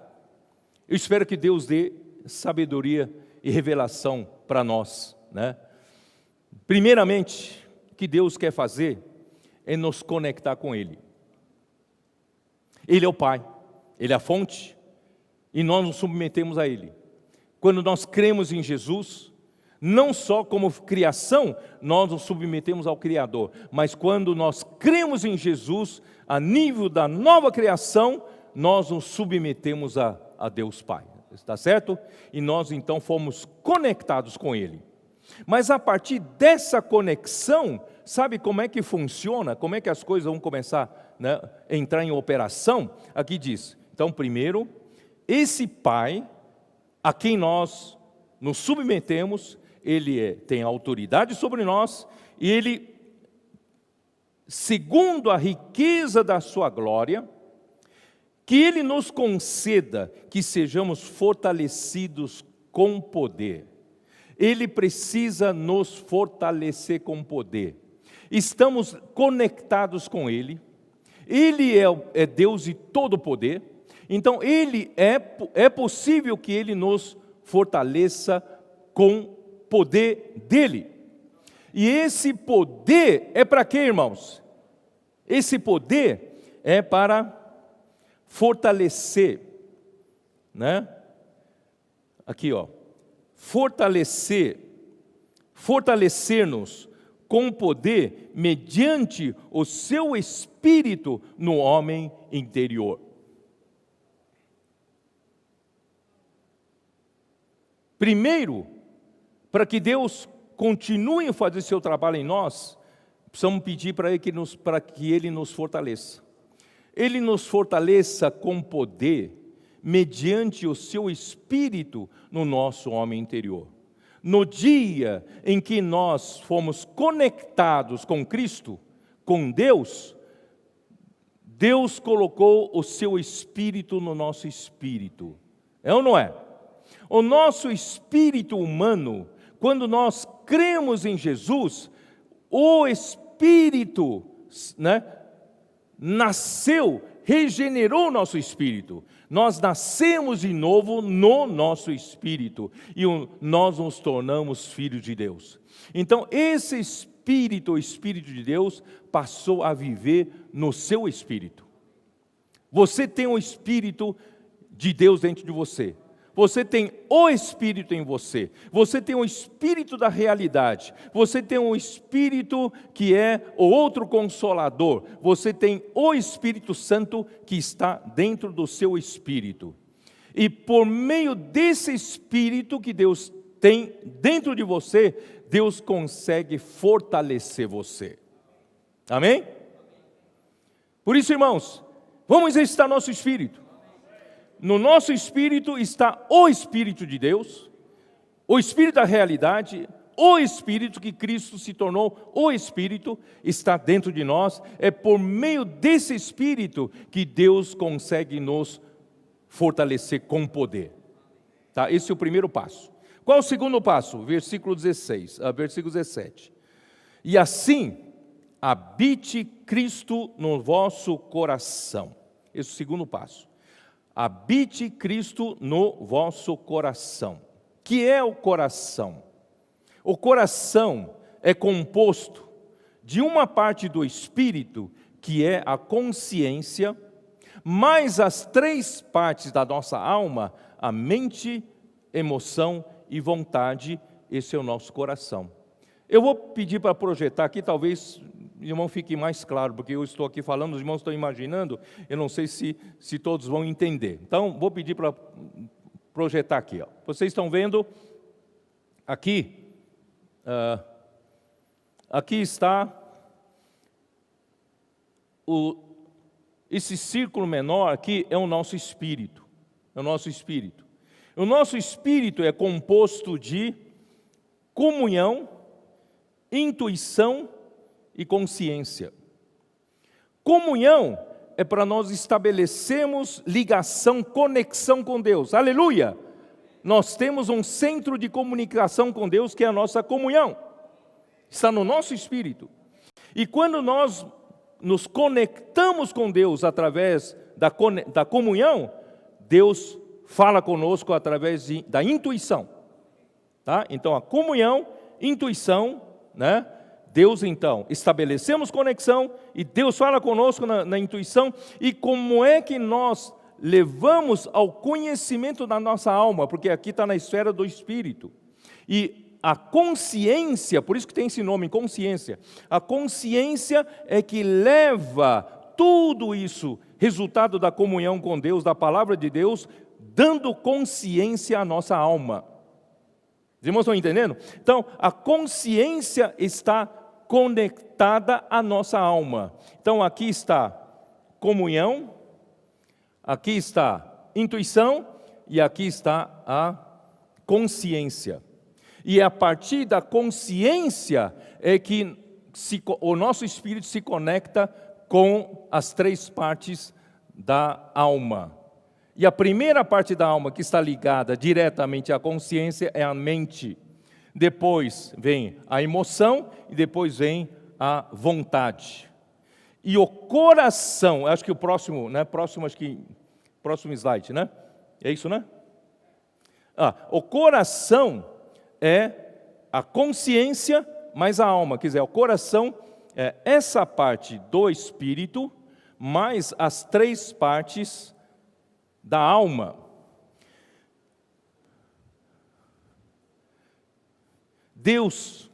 Eu espero que Deus dê sabedoria e revelação para nós, né? Primeiramente, o que Deus quer fazer é nos conectar com Ele. Ele é o Pai, Ele é a fonte, e nós nos submetemos a Ele. Quando nós cremos em Jesus, não só como criação, nós nos submetemos ao Criador, mas quando nós cremos em Jesus, a nível da nova criação, nós nos submetemos a Deus Pai, está certo? E nós então fomos conectados com Ele. Mas a partir dessa conexão, sabe como é que funciona? Como é que as coisas vão começar, né, a entrar em operação? Aqui diz, então primeiro, esse Pai, a quem nós nos submetemos, Ele tem autoridade sobre nós, e Ele, segundo a riqueza da sua glória, que Ele nos conceda que sejamos fortalecidos com poder. Ele precisa nos fortalecer com poder. Estamos conectados com Ele. Ele é Deus de todo poder. Então, é possível que Ele nos fortaleça com poder dEle. E esse poder é para quê, irmãos? Esse poder é para fortalecer, né? Aqui, ó. Fortalecer-nos com poder mediante o seu Espírito no homem interior. Primeiro, para que Deus continue a fazer seu trabalho em nós, precisamos pedir para que Ele nos fortaleça. Ele nos fortaleça com poder, mediante o seu Espírito no nosso homem interior. No dia em que nós fomos conectados com Cristo, com Deus, Deus colocou o seu Espírito no nosso espírito. É ou não é? O nosso espírito humano, quando nós cremos em Jesus, o Espírito, nasceu, regenerou nosso espírito. Nós nascemos de novo no nosso espírito e nós nos tornamos filhos de Deus. Então, esse Espírito, o Espírito de Deus, passou a viver no seu espírito. Você tem o Espírito de Deus dentro de você. Você tem o Espírito em você. Você tem o Espírito da realidade. Você tem o Espírito que é o outro Consolador. Você tem o Espírito Santo que está dentro do seu espírito. E por meio desse Espírito que Deus tem dentro de você, Deus consegue fortalecer você. Amém? Por isso, irmãos, vamos exercitar nosso espírito. No nosso espírito está o Espírito de Deus, o Espírito da realidade, o Espírito que Cristo se tornou, o Espírito está dentro de nós. É por meio desse Espírito que Deus consegue nos fortalecer com poder. Tá? Esse é o primeiro passo. Qual é o segundo passo? Versículo 17. E assim, habite Cristo no vosso coração. Esse é o segundo passo. Habite Cristo no vosso coração. Que é o coração? O coração é composto de uma parte do espírito, que é a consciência, mais as três partes da nossa alma, a mente, emoção e vontade. Esse é o nosso coração. Eu vou pedir para projetar aqui, talvez o irmão fique mais claro, porque eu estou aqui falando, os irmãos estão imaginando, eu não sei se todos vão entender. Então, vou pedir para projetar aqui. Ó. Vocês estão vendo, aqui está esse círculo menor aqui é o nosso espírito. É o nosso espírito. O nosso espírito é composto de comunhão, intuição e consciência. Comunhão é para nós estabelecermos ligação, conexão com Deus. Aleluia! Nós temos um centro de comunicação com Deus que é a nossa comunhão. Está no nosso espírito. E quando nós nos conectamos com Deus através da comunhão, Deus fala conosco através da intuição. Tá? Então a comunhão, intuição, né? Deus, então, estabelecemos conexão e Deus fala conosco na intuição. E como é que nós levamos ao conhecimento da nossa alma? Porque aqui está na esfera do Espírito. E a consciência, por isso que tem esse nome, consciência. A consciência é que leva tudo isso, resultado da comunhão com Deus, da palavra de Deus, dando consciência à nossa alma. Os irmãos estão entendendo? Então, a consciência está conectada à nossa alma. Então, aqui está comunhão, aqui está intuição e aqui está a consciência. E é a partir da consciência é que o nosso espírito se conecta com as três partes da alma. E a primeira parte da alma que está ligada diretamente à consciência é a mente. Depois vem a emoção e depois vem a vontade. E o coração, acho que o próximo, né? Próximo slide, né? É isso, né? O coração é a consciência mais a alma. Quer dizer, o coração é essa parte do espírito mais as três partes da alma. Deus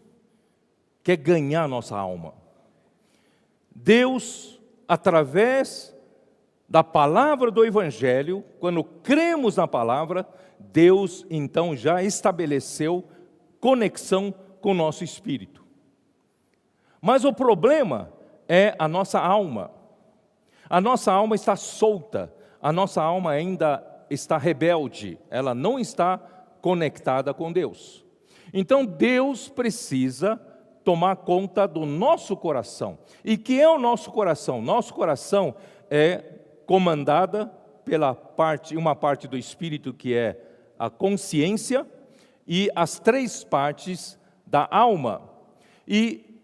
quer ganhar nossa alma. Deus, através da palavra do Evangelho, quando cremos na palavra, Deus então já estabeleceu conexão com o nosso espírito. Mas o problema é a nossa alma. A nossa alma está solta, a nossa alma ainda está rebelde, ela não está conectada com Deus. Então Deus precisa tomar conta do nosso coração. E que é o nosso coração? Nosso coração é comandada pela uma parte do espírito que é a consciência e as 3 partes da alma. E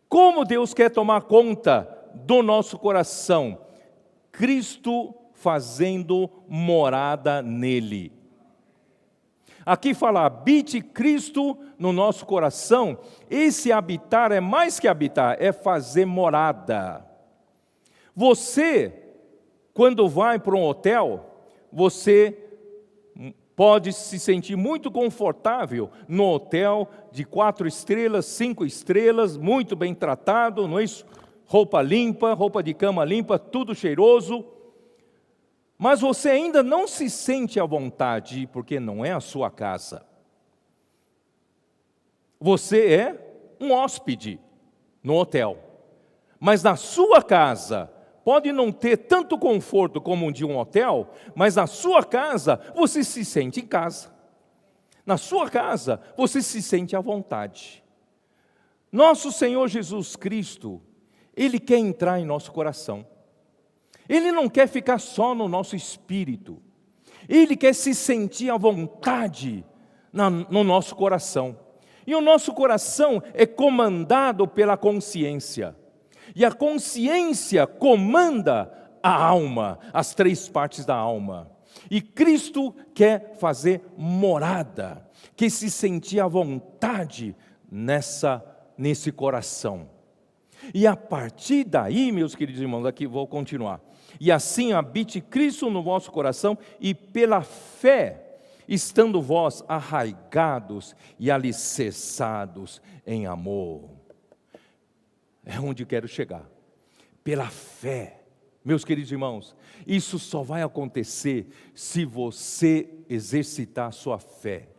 como Deus quer tomar conta do nosso coração? Cristo fazendo morada nele. Aqui fala, habite Cristo no nosso coração. Esse habitar é mais que habitar, é fazer morada. Você, quando vai para um hotel, você pode se sentir muito confortável no hotel de 4 estrelas, 5 estrelas, muito bem tratado, não é isso? Roupa limpa, roupa de cama limpa, tudo cheiroso. Mas você ainda não se sente à vontade, porque não é a sua casa. Você é um hóspede no hotel. Mas na sua casa, pode não ter tanto conforto como um de um hotel, mas na sua casa, você se sente em casa. Na sua casa, você se sente à vontade. Nosso Senhor Jesus Cristo, Ele quer entrar em nosso coração. Ele não quer ficar só no nosso espírito. Ele quer se sentir à vontade no nosso coração. E o nosso coração é comandado pela consciência. E a consciência comanda a alma, as 3 partes da alma. E Cristo quer fazer morada, quer se sentir à vontade nesse coração. E a partir daí, meus queridos irmãos, aqui vou continuar. E assim habite Cristo no vosso coração, e pela fé, estando vós arraigados e alicerçados em amor. É onde quero chegar. Pela fé, meus queridos irmãos, isso só vai acontecer se você exercitar a sua fé.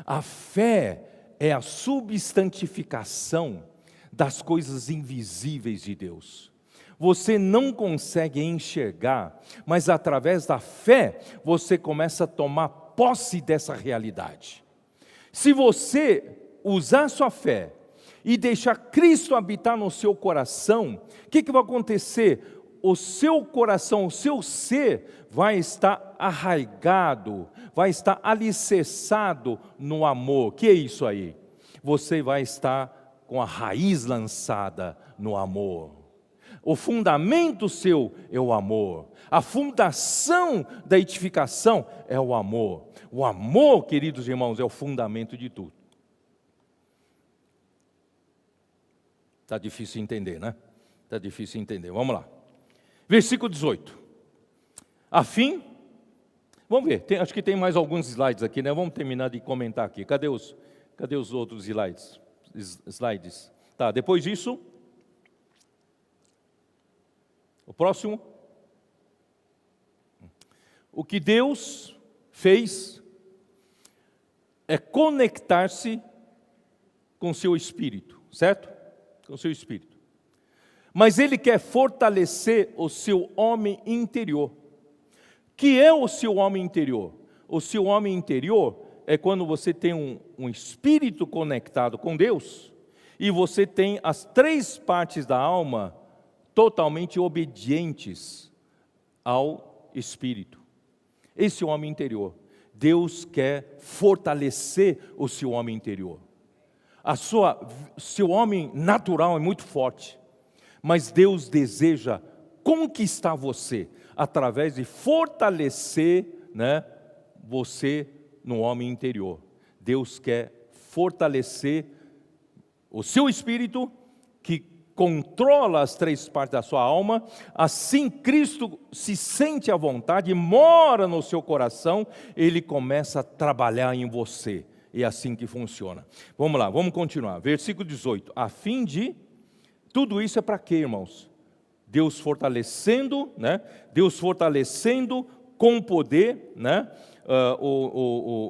A fé é a substantificação das coisas invisíveis de Deus. Você não consegue enxergar, mas através da fé, você começa a tomar posse dessa realidade. Se você usar sua fé e deixar Cristo habitar no seu coração, o que vai acontecer? O seu coração, o seu ser vai estar arraigado, vai estar alicerçado no amor. O que é isso aí? Você vai estar com a raiz lançada no amor. O fundamento seu é o amor. A fundação da edificação é o amor. O amor, queridos irmãos, é o fundamento de tudo. Está difícil entender, né? Está difícil entender. Vamos lá. Versículo 18. A fim, vamos ver, acho que tem mais alguns slides aqui, né? Vamos terminar de comentar aqui. Cadê os outros slides? Tá, depois disso, o próximo. O que Deus fez é conectar-se com seu espírito, certo? Com seu espírito. Mas Ele quer fortalecer o seu homem interior. Que é o seu homem interior? O seu homem interior é quando você tem um espírito conectado com Deus e você tem as 3 partes da alma totalmente obedientes ao espírito. Esse é o homem interior. Deus quer fortalecer o seu homem interior. Seu homem natural é muito forte, mas Deus deseja conquistar você através de fortalecer, né, você no homem interior. Deus quer fortalecer o seu espírito, que controla as 3 partes da sua alma. Assim Cristo se sente à vontade, mora no seu coração, Ele começa a trabalhar em você. É assim que funciona. Vamos lá, vamos continuar. Versículo 18. A fim de... Tudo isso é para quê, irmãos? Deus fortalecendo, né? Deus fortalecendo com poder, né?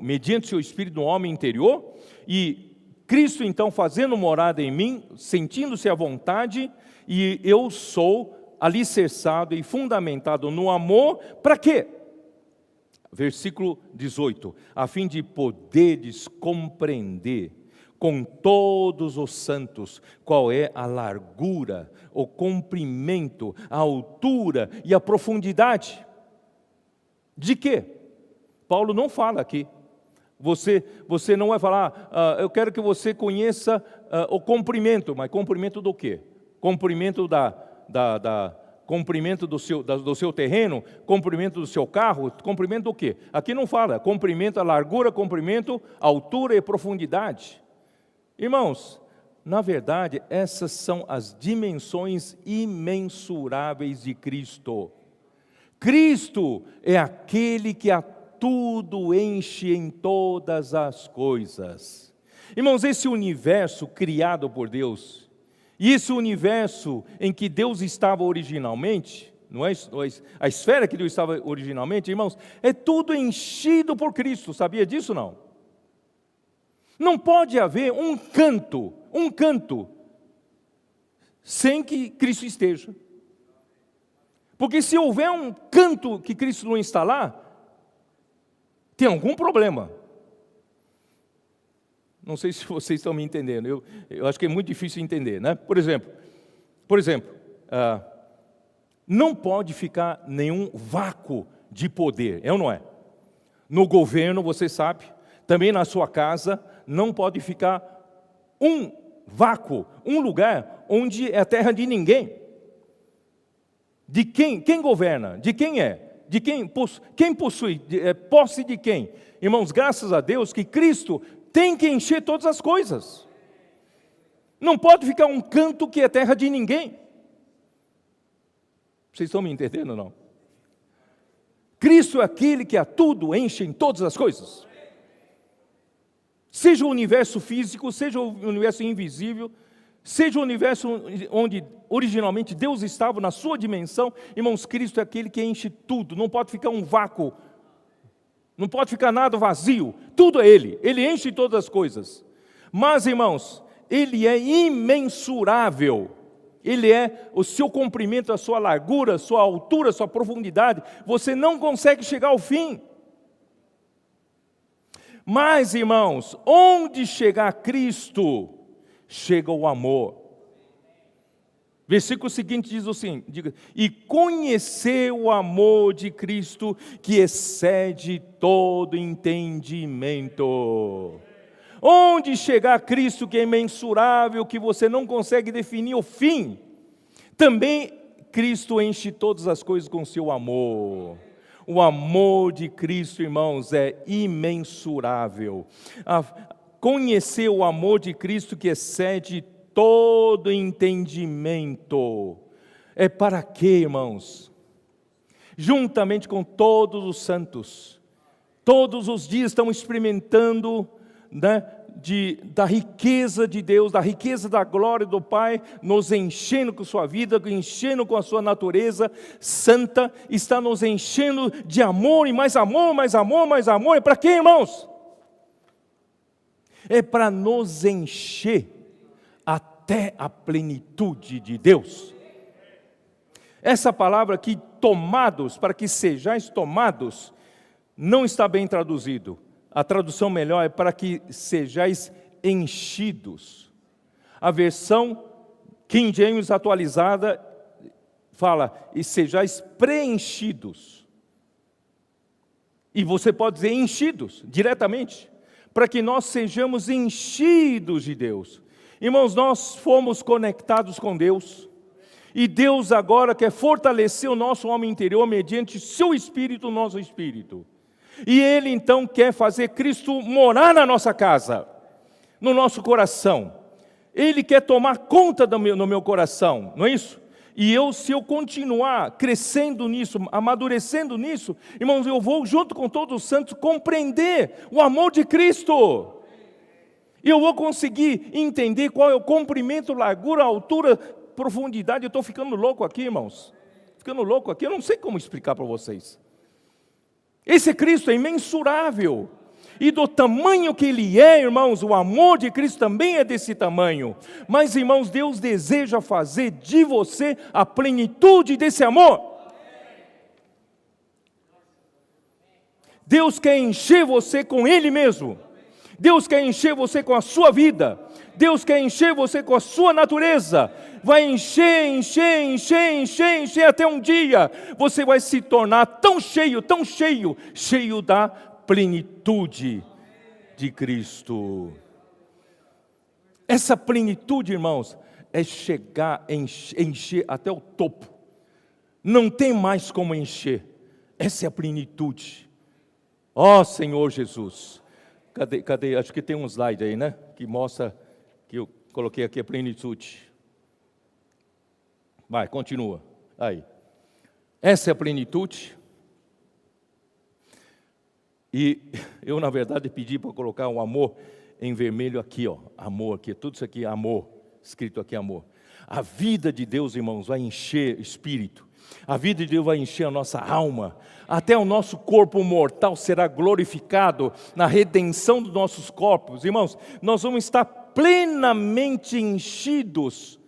Mediante seu Espírito no homem interior, e Cristo então fazendo morada em mim, sentindo-se à vontade, e eu sou alicerçado e fundamentado no amor, para quê? Versículo 18, a fim de poderes compreender com todos os santos qual é a largura, o comprimento, a altura e a profundidade. De quê? Paulo não fala aqui. Você não vai falar, eu quero que você conheça o comprimento, mas comprimento do quê? Comprimento comprimento do seu terreno, comprimento do seu carro, comprimento do quê? Aqui não fala, comprimento, a largura, comprimento, altura e profundidade. Irmãos, na verdade, essas são as dimensões imensuráveis de Cristo. Cristo é aquele que a tudo enche em todas as coisas. Irmãos, esse universo criado por Deus, e esse universo em que Deus estava originalmente, não é a esfera que Deus estava originalmente, irmãos, é tudo enchido por Cristo, sabia disso não? Não pode haver um canto, sem que Cristo esteja. Porque se houver um canto que Cristo não está lá, tem algum problema. Não sei se vocês estão me entendendo, eu acho que é muito difícil entender, né? Por exemplo, não pode ficar nenhum vácuo de poder, é ou não é? No governo, você sabe, também na sua casa, não pode ficar um vácuo, um lugar onde é a terra de ninguém. De quem governa? De quem é? De quem possui? Posse de quem? Irmãos, graças a Deus que Cristo tem que encher todas as coisas. Não pode ficar um canto que é terra de ninguém. Vocês estão me entendendo ou não? Cristo é aquele que a tudo enche em todas as coisas. Seja o universo físico, seja o universo invisível, seja o universo onde originalmente Deus estava na sua dimensão, irmãos, Cristo é aquele que enche tudo, não pode ficar um vácuo, não pode ficar nada vazio, tudo é Ele enche todas as coisas. Mas, irmãos, Ele é imensurável, Ele é o seu comprimento, a sua largura, a sua altura, a sua profundidade, você não consegue chegar ao fim. Mas, irmãos, onde chegar Cristo, chega o amor. Versículo seguinte diz assim, e conhecer o amor de Cristo que excede todo entendimento. Onde chegar Cristo que é imensurável, que você não consegue definir o fim, também Cristo enche todas as coisas com seu amor. O amor de Cristo, irmãos, é imensurável. Conhecer o amor de Cristo que excede todo entendimento. É para quê, irmãos? Juntamente com todos os santos, todos os dias estão experimentando, né, da riqueza de Deus, da riqueza da glória do Pai, nos enchendo com sua vida, enchendo com a sua natureza santa, está nos enchendo de amor, e mais amor, mais amor, mais amor. É para quê, irmãos? É para nos encher até a plenitude de Deus. Essa palavra aqui, tomados, para que sejais tomados, não está bem traduzido. A tradução melhor é para que sejais enchidos. A versão King James atualizada fala, e sejais preenchidos. E você pode dizer enchidos, diretamente, para que nós sejamos enchidos de Deus. Irmãos, nós fomos conectados com Deus, e Deus agora quer fortalecer o nosso homem interior mediante seu Espírito, o nosso Espírito. E Ele então quer fazer Cristo morar na nossa casa, no nosso coração. Ele quer tomar conta no meu coração, não é isso? E se eu continuar crescendo nisso, amadurecendo nisso, irmãos, eu vou junto com todos os santos compreender o amor de Cristo. E eu vou conseguir entender qual é o comprimento, largura, altura, profundidade. Eu estou ficando louco aqui, irmãos. Ficando louco aqui, eu não sei como explicar para vocês. Esse Cristo é imensurável. E do tamanho que Ele é, irmãos, o amor de Cristo também é desse tamanho. Mas, irmãos, Deus deseja fazer de você a plenitude desse amor. Deus quer encher você com Ele mesmo. Deus quer encher você com a sua vida. Deus quer encher você com a sua natureza. Vai encher até um dia você vai se tornar tão cheio da plenitude de Cristo. Essa plenitude, irmãos, é chegar, encher até o topo. Não tem mais como encher. Essa é a plenitude. Ó Senhor Jesus. Cadê? Acho que tem um slide aí, né? Que mostra que eu coloquei aqui a plenitude. Vai, continua. Aí. Essa é a plenitude. E eu, na verdade, pedi para colocar o amor em vermelho aqui, ó. Amor aqui, tudo isso aqui é amor. Escrito aqui amor. A vida de Deus, irmãos, vai encher o espírito. A vida de Deus vai encher a nossa alma. Até o nosso corpo mortal será glorificado na redenção dos nossos corpos. Irmãos, nós vamos estar plenamente enchidos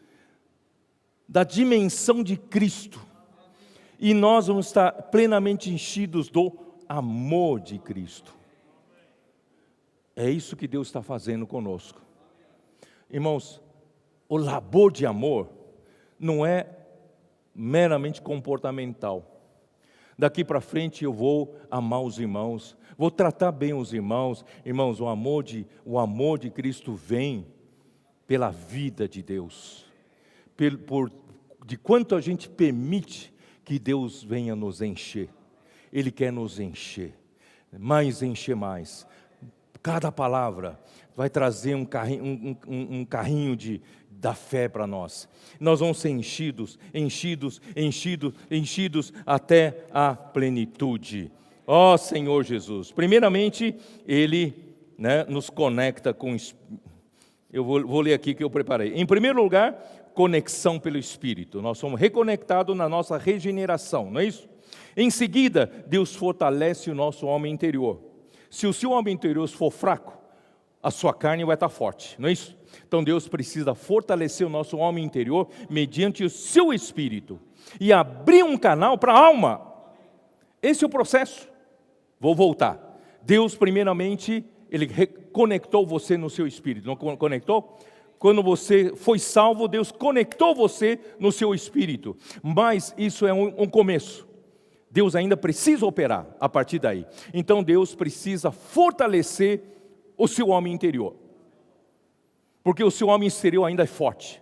da dimensão de Cristo. E nós vamos estar plenamente enchidos do amor de Cristo. É isso que Deus está fazendo conosco. Irmãos, o labor de amor não é meramente comportamental. Daqui para frente eu vou amar os irmãos, vou tratar bem os irmãos. Irmãos, o amor de Cristo vem pela vida de Deus. De quanto a gente permite que Deus venha nos encher. Ele quer nos encher encher mais. Cada palavra vai trazer um carrinho da fé para nós. Nós vamos ser enchidos até a plenitude. Ó Senhor Jesus. Primeiramente, Ele nos conecta com... Eu vou ler aqui que eu preparei. Em primeiro lugar, conexão pelo Espírito. Nós somos reconectados na nossa regeneração, não é isso? Em seguida, Deus fortalece o nosso homem interior. Se o seu homem interior for fraco, a sua carne vai estar forte, não é isso? Então Deus precisa fortalecer o nosso homem interior mediante o seu Espírito e abrir um canal para a alma. Esse é o processo. Vou voltar. Deus, primeiramente, Ele reconectou você no seu Espírito. Não conectou? Quando você foi salvo, Deus conectou você no seu Espírito. Mas isso é um começo. Deus ainda precisa operar a partir daí. Então Deus precisa fortalecer o seu homem interior. Porque o seu homem exterior ainda é forte.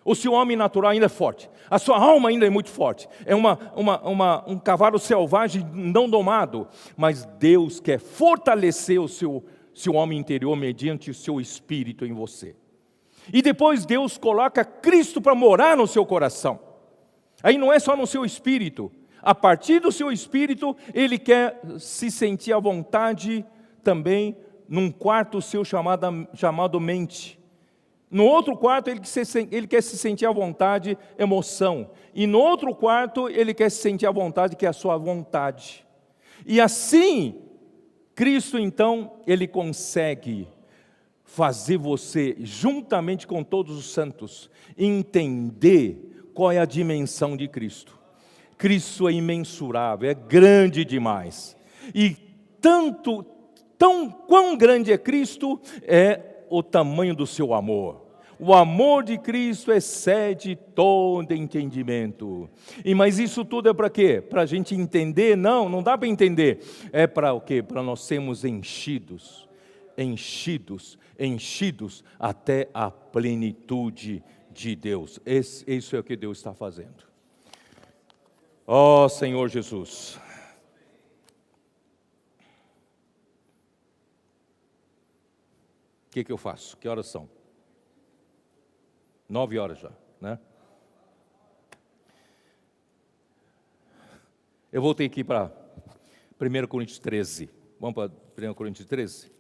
O seu homem natural ainda é forte. A sua alma ainda é muito forte. É um cavalo selvagem não domado. Mas Deus quer fortalecer o seu homem interior mediante o seu espírito em você. E depois Deus coloca Cristo para morar no seu coração. Aí não é só no seu espírito. A partir do seu espírito, Ele quer se sentir à vontade também num quarto seu chamado mente. No outro quarto, ele quer se sentir à vontade, emoção. E no outro quarto, ele quer se sentir à vontade, que é a sua vontade. E assim, Cristo, então, Ele consegue fazer você, juntamente com todos os santos, entender qual é a dimensão de Cristo. Cristo é imensurável, é grande demais. E quão grande é Cristo, é o tamanho do seu amor. O amor de Cristo excede todo entendimento. Mas isso tudo é para quê? Para a gente entender? Não dá para entender. É para o quê? Para nós sermos enchidos até a plenitude de Deus. Isso é o que Deus está fazendo. Ó Senhor Jesus. O que eu faço? Que horas são? 9 horas já, né? Eu voltei aqui para 1 Coríntios 13. Vamos para 1 Coríntios 13?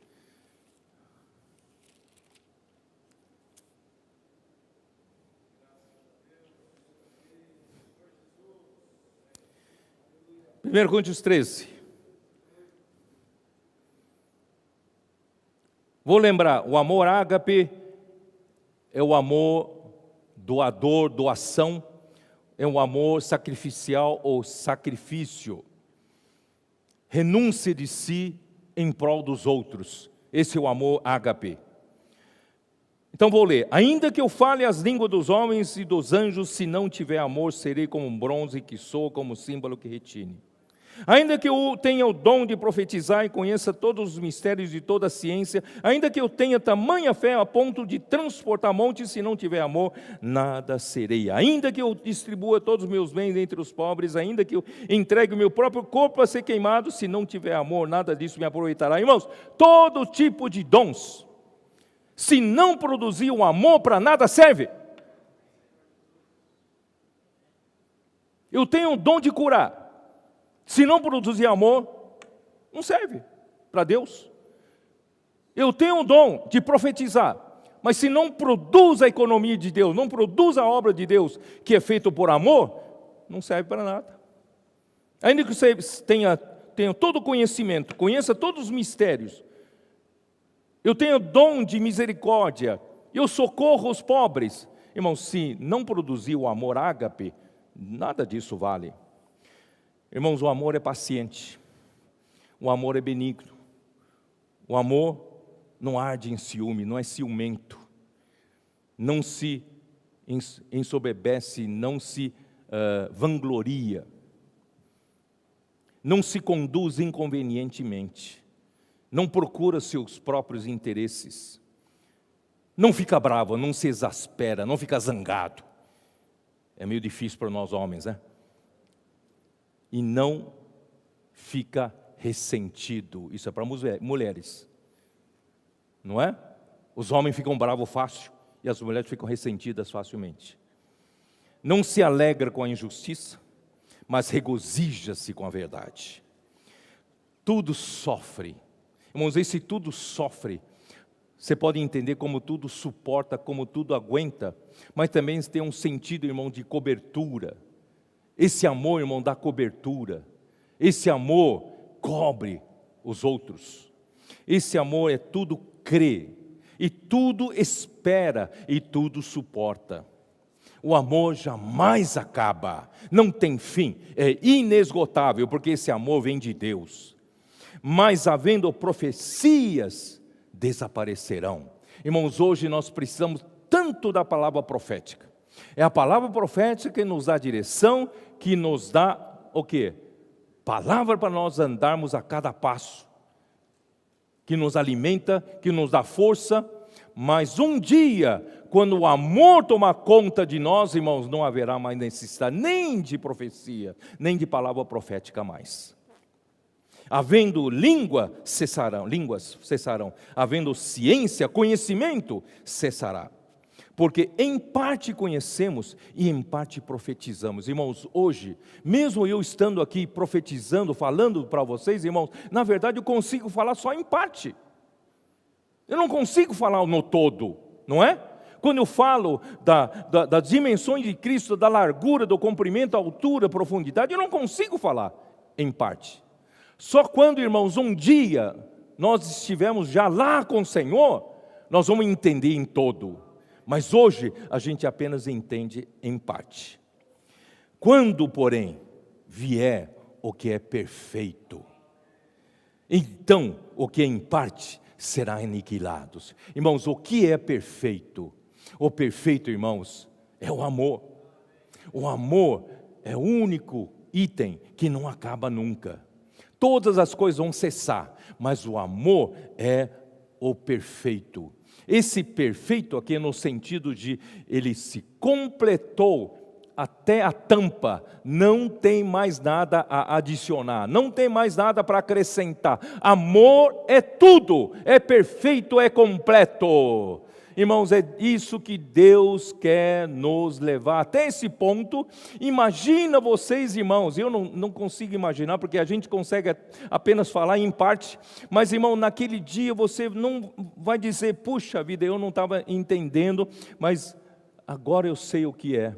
1 Coríntios 13. Vou lembrar, o amor ágape é o amor doador, doação, é um amor sacrificial ou sacrifício. Renúncia de si em prol dos outros. Esse é o amor ágape. Então vou ler. Ainda que eu fale as línguas dos homens e dos anjos, se não tiver amor, serei como um bronze que soa, como símbolo que retine. Ainda que eu tenha o dom de profetizar e conheça todos os mistérios de toda a ciência, ainda que eu tenha tamanha fé a ponto de transportar montes, se não tiver amor, nada serei. Ainda que eu distribua todos os meus bens entre os pobres, ainda que eu entregue o meu próprio corpo a ser queimado, se não tiver amor, nada disso me aproveitará. Irmãos, todo tipo de dons, se não produzir o amor, para nada serve. Eu tenho o dom de curar. Se não produzir amor, não serve para Deus. Eu tenho o dom de profetizar, mas se não produz a economia de Deus, não produz a obra de Deus, que é feita por amor, não serve para nada. Ainda que você tenha todo o conhecimento, conheça todos os mistérios, eu tenho dom de misericórdia, eu socorro os pobres. Irmãos, se não produzir o amor ágape, nada disso vale. Irmãos, o amor é paciente, o amor é benigno, o amor não arde em ciúme, não é ciumento, não se ensoberbece, não se vangloria, não se conduz inconvenientemente, não procura seus próprios interesses, não fica bravo, não se exaspera, não fica zangado. É meio difícil para nós homens, né? E não fica ressentido. Isso é para mulheres, não é? Os homens ficam bravos fácil e as mulheres ficam ressentidas facilmente. Não se alegra com a injustiça, mas regozija-se com a verdade. Tudo sofre. Irmãos, esse tudo sofre, você pode entender como tudo suporta, como tudo aguenta, mas também tem um sentido, irmão, de cobertura. Esse amor, irmão, dá cobertura. Esse amor cobre os outros. Esse amor é tudo crê, e tudo espera, e tudo suporta. O amor jamais acaba, não tem fim, é inesgotável, porque esse amor vem de Deus. Mas havendo profecias, desaparecerão. Irmãos, hoje nós precisamos tanto da palavra profética. É a palavra profética que nos dá direção, que nos dá o quê? Palavra para nós andarmos a cada passo, que nos alimenta, que nos dá força. Mas um dia, quando o amor tomar conta de nós, irmãos, não haverá mais necessidade nem de profecia, nem de palavra profética mais. Havendo línguas cessarão, havendo ciência, conhecimento, cessará. Porque em parte conhecemos e em parte profetizamos. Irmãos, hoje, mesmo eu estando aqui profetizando, falando para vocês, irmãos, na verdade eu consigo falar só em parte. Eu não consigo falar no todo, não é? Quando eu falo das dimensões de Cristo, da largura, do comprimento, altura, profundidade, eu não consigo falar em parte. Só quando, irmãos, um dia nós estivermos já lá com o Senhor, nós vamos entender em todo. Mas hoje a gente apenas entende em parte. Quando, porém, vier o que é perfeito, então o que é em parte será aniquilado. Irmãos, o que é perfeito? O perfeito, irmãos, é o amor. O amor é o único item que não acaba nunca. Todas as coisas vão cessar, mas o amor é o perfeito. Esse perfeito aqui é no sentido de ele se completou até a tampa, não tem mais nada a adicionar, não tem mais nada para acrescentar. Amor é tudo, é perfeito, é completo. Irmãos, é isso que Deus quer nos levar até esse ponto. Imagina vocês, irmãos, eu não consigo imaginar, porque a gente consegue apenas falar em parte, mas, irmão, naquele dia você não vai dizer, puxa vida, eu não estava entendendo, mas agora eu sei o que é.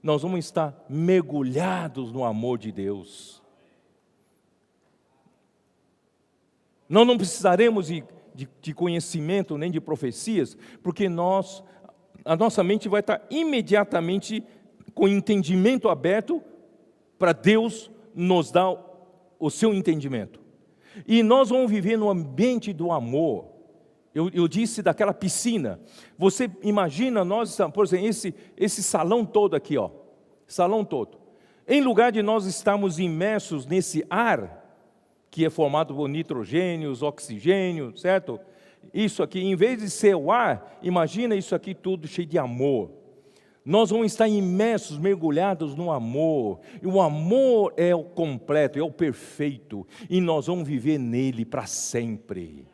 Nós vamos estar mergulhados no amor de Deus. Nós não precisaremos de conhecimento nem de profecias, porque a nossa mente vai estar imediatamente com o entendimento aberto para Deus nos dar o seu entendimento. E nós vamos viver no ambiente do amor. Eu disse daquela piscina. Você imagina nós, por exemplo, esse salão todo aqui, ó, salão todo. Em lugar de nós estarmos imersos nesse ar, que é formado por nitrogênios, oxigênio, certo? Isso aqui, em vez de ser o ar, imagina isso aqui tudo cheio de amor. Nós vamos estar imersos, mergulhados no amor. E o amor é o completo, é o perfeito. E nós vamos viver nele para sempre.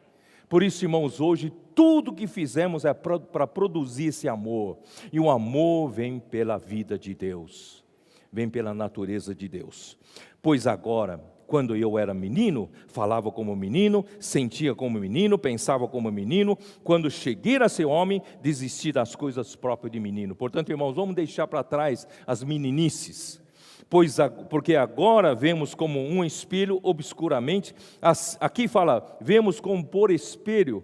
Por isso, irmãos, hoje tudo que fizemos é para produzir esse amor. E o amor vem pela vida de Deus. Vem pela natureza de Deus. Pois agora, quando eu era menino, falava como menino, sentia como menino, pensava como menino. Quando cheguei a ser homem, desisti das coisas próprias de menino. Portanto, irmãos, vamos deixar para trás as meninices. Porque agora vemos como um espelho obscuramente. Aqui fala, vemos como por espelho,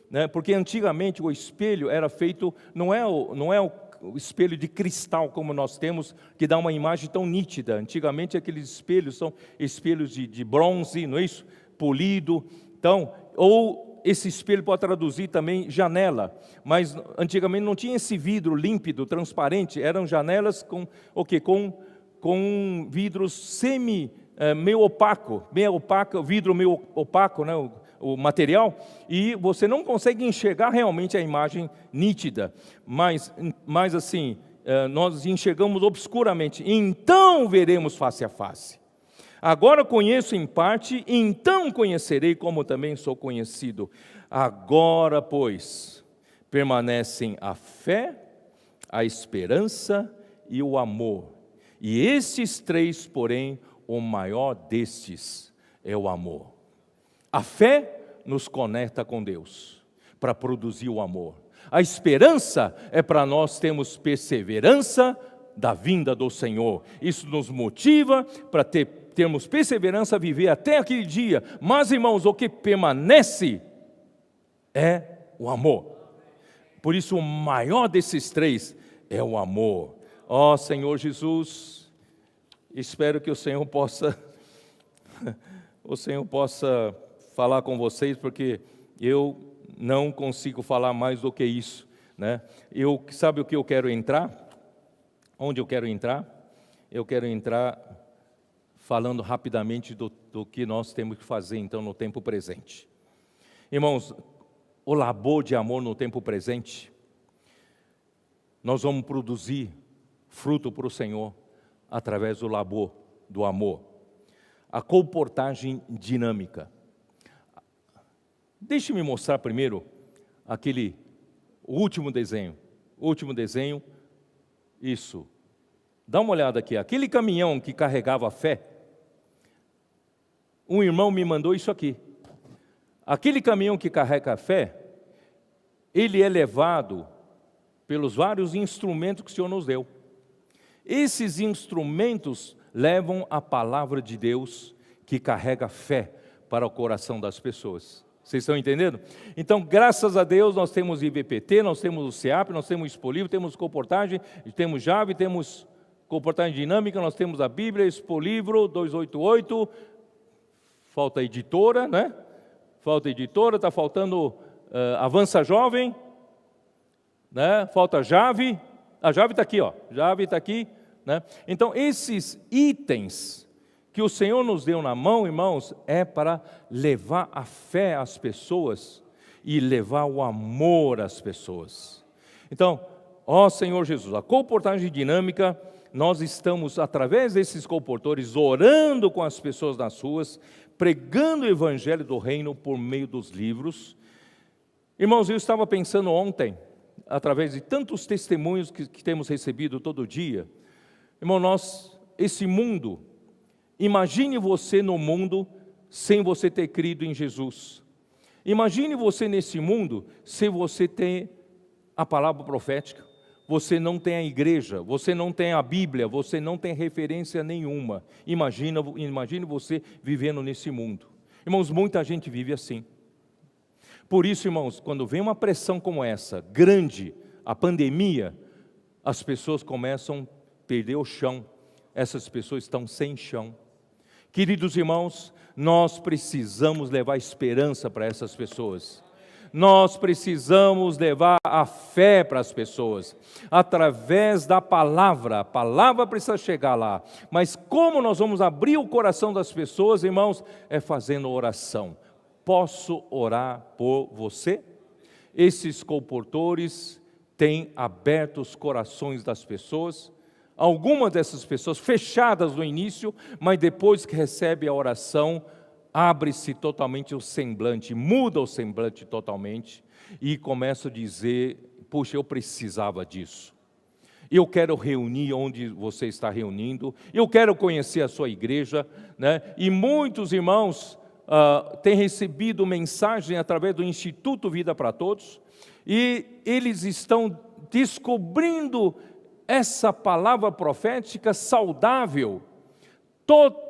né? Porque antigamente o espelho era feito, não é o espelho de cristal como nós temos, que dá uma imagem tão nítida. Antigamente aqueles espelhos são espelhos de bronze, não é isso? Polido. Então, ou esse espelho pode traduzir também janela, mas antigamente não tinha esse vidro límpido, transparente, eram janelas com vidros meio opaco, vidro meio opaco, né? O material, e você não consegue enxergar realmente a imagem nítida, mas assim, nós enxergamos obscuramente, então veremos face a face. Agora conheço em parte, então conhecerei como também sou conhecido. Agora, pois, permanecem a fé, a esperança e o amor. E estes três, porém, o maior destes é o amor. A fé nos conecta com Deus, para produzir o amor. A esperança é para nós termos perseverança da vinda do Senhor. Isso nos motiva para termos perseverança a viver até aquele dia. Mas, irmãos, o que permanece é o amor. Por isso, o maior desses três é o amor. Ó Senhor Jesus, espero que o Senhor possa falar com vocês, porque eu não consigo falar mais do que isso, né? Sabe o que eu quero entrar? Onde eu quero entrar? Eu quero entrar falando rapidamente do que nós temos que fazer, então, no tempo presente. Irmãos, o labor de amor no tempo presente, nós vamos produzir fruto para o Senhor através do labor do amor. A comportagem dinâmica. Deixe-me mostrar primeiro o último desenho. Isso. Dá uma olhada aqui. Aquele caminhão que carregava a fé, um irmão me mandou isso aqui. Aquele caminhão que carrega a fé, ele é levado pelos vários instrumentos que o Senhor nos deu. Esses instrumentos levam a palavra de Deus que carrega fé para o coração das pessoas. Vocês estão entendendo? Então, graças a Deus, nós temos IBPT, nós temos o CEAP, nós temos Expolivro, temos comportagem, temos Jave, temos comportagem dinâmica, nós temos a Bíblia, Expolivro 288, falta editora, né? Falta editora, está faltando Avança Jovem, né? Falta Jave, a Jave está aqui, ó. Jave está aqui, né? Então, esses itens que o Senhor nos deu na mão, irmãos, é para levar a fé às pessoas e levar o amor às pessoas. Então, ó Senhor Jesus, a comportagem dinâmica, nós estamos, através desses comportores, orando com as pessoas nas ruas, pregando o evangelho do reino por meio dos livros. Irmãos, eu estava pensando ontem, através de tantos testemunhos que temos recebido todo dia, irmão, esse mundo, imagine você no mundo sem você ter crido em Jesus. Imagine você nesse mundo sem você ter a palavra profética. Você não tem a igreja, você não tem a Bíblia, você não tem referência nenhuma. Imagine você vivendo nesse mundo. Irmãos, muita gente vive assim. Por isso, irmãos, quando vem uma pressão como essa, grande, a pandemia, as pessoas começam a perder o chão. Essas pessoas estão sem chão. Queridos irmãos, nós precisamos levar esperança para essas pessoas. Nós precisamos levar a fé para as pessoas, através da palavra. A palavra precisa chegar lá. Mas como nós vamos abrir o coração das pessoas, irmãos? É fazendo oração. Posso orar por você? Esses comportores têm aberto os corações das pessoas. Algumas dessas pessoas fechadas no início, mas depois que recebe a oração, abre-se totalmente o semblante, muda o semblante totalmente e começa a dizer: puxa, eu precisava disso. Eu quero reunir onde você está reunindo, eu quero conhecer a sua igreja, né? E muitos irmãos têm recebido mensagem através do Instituto Vida para Todos, e eles estão descobrindo essa palavra profética saudável, todo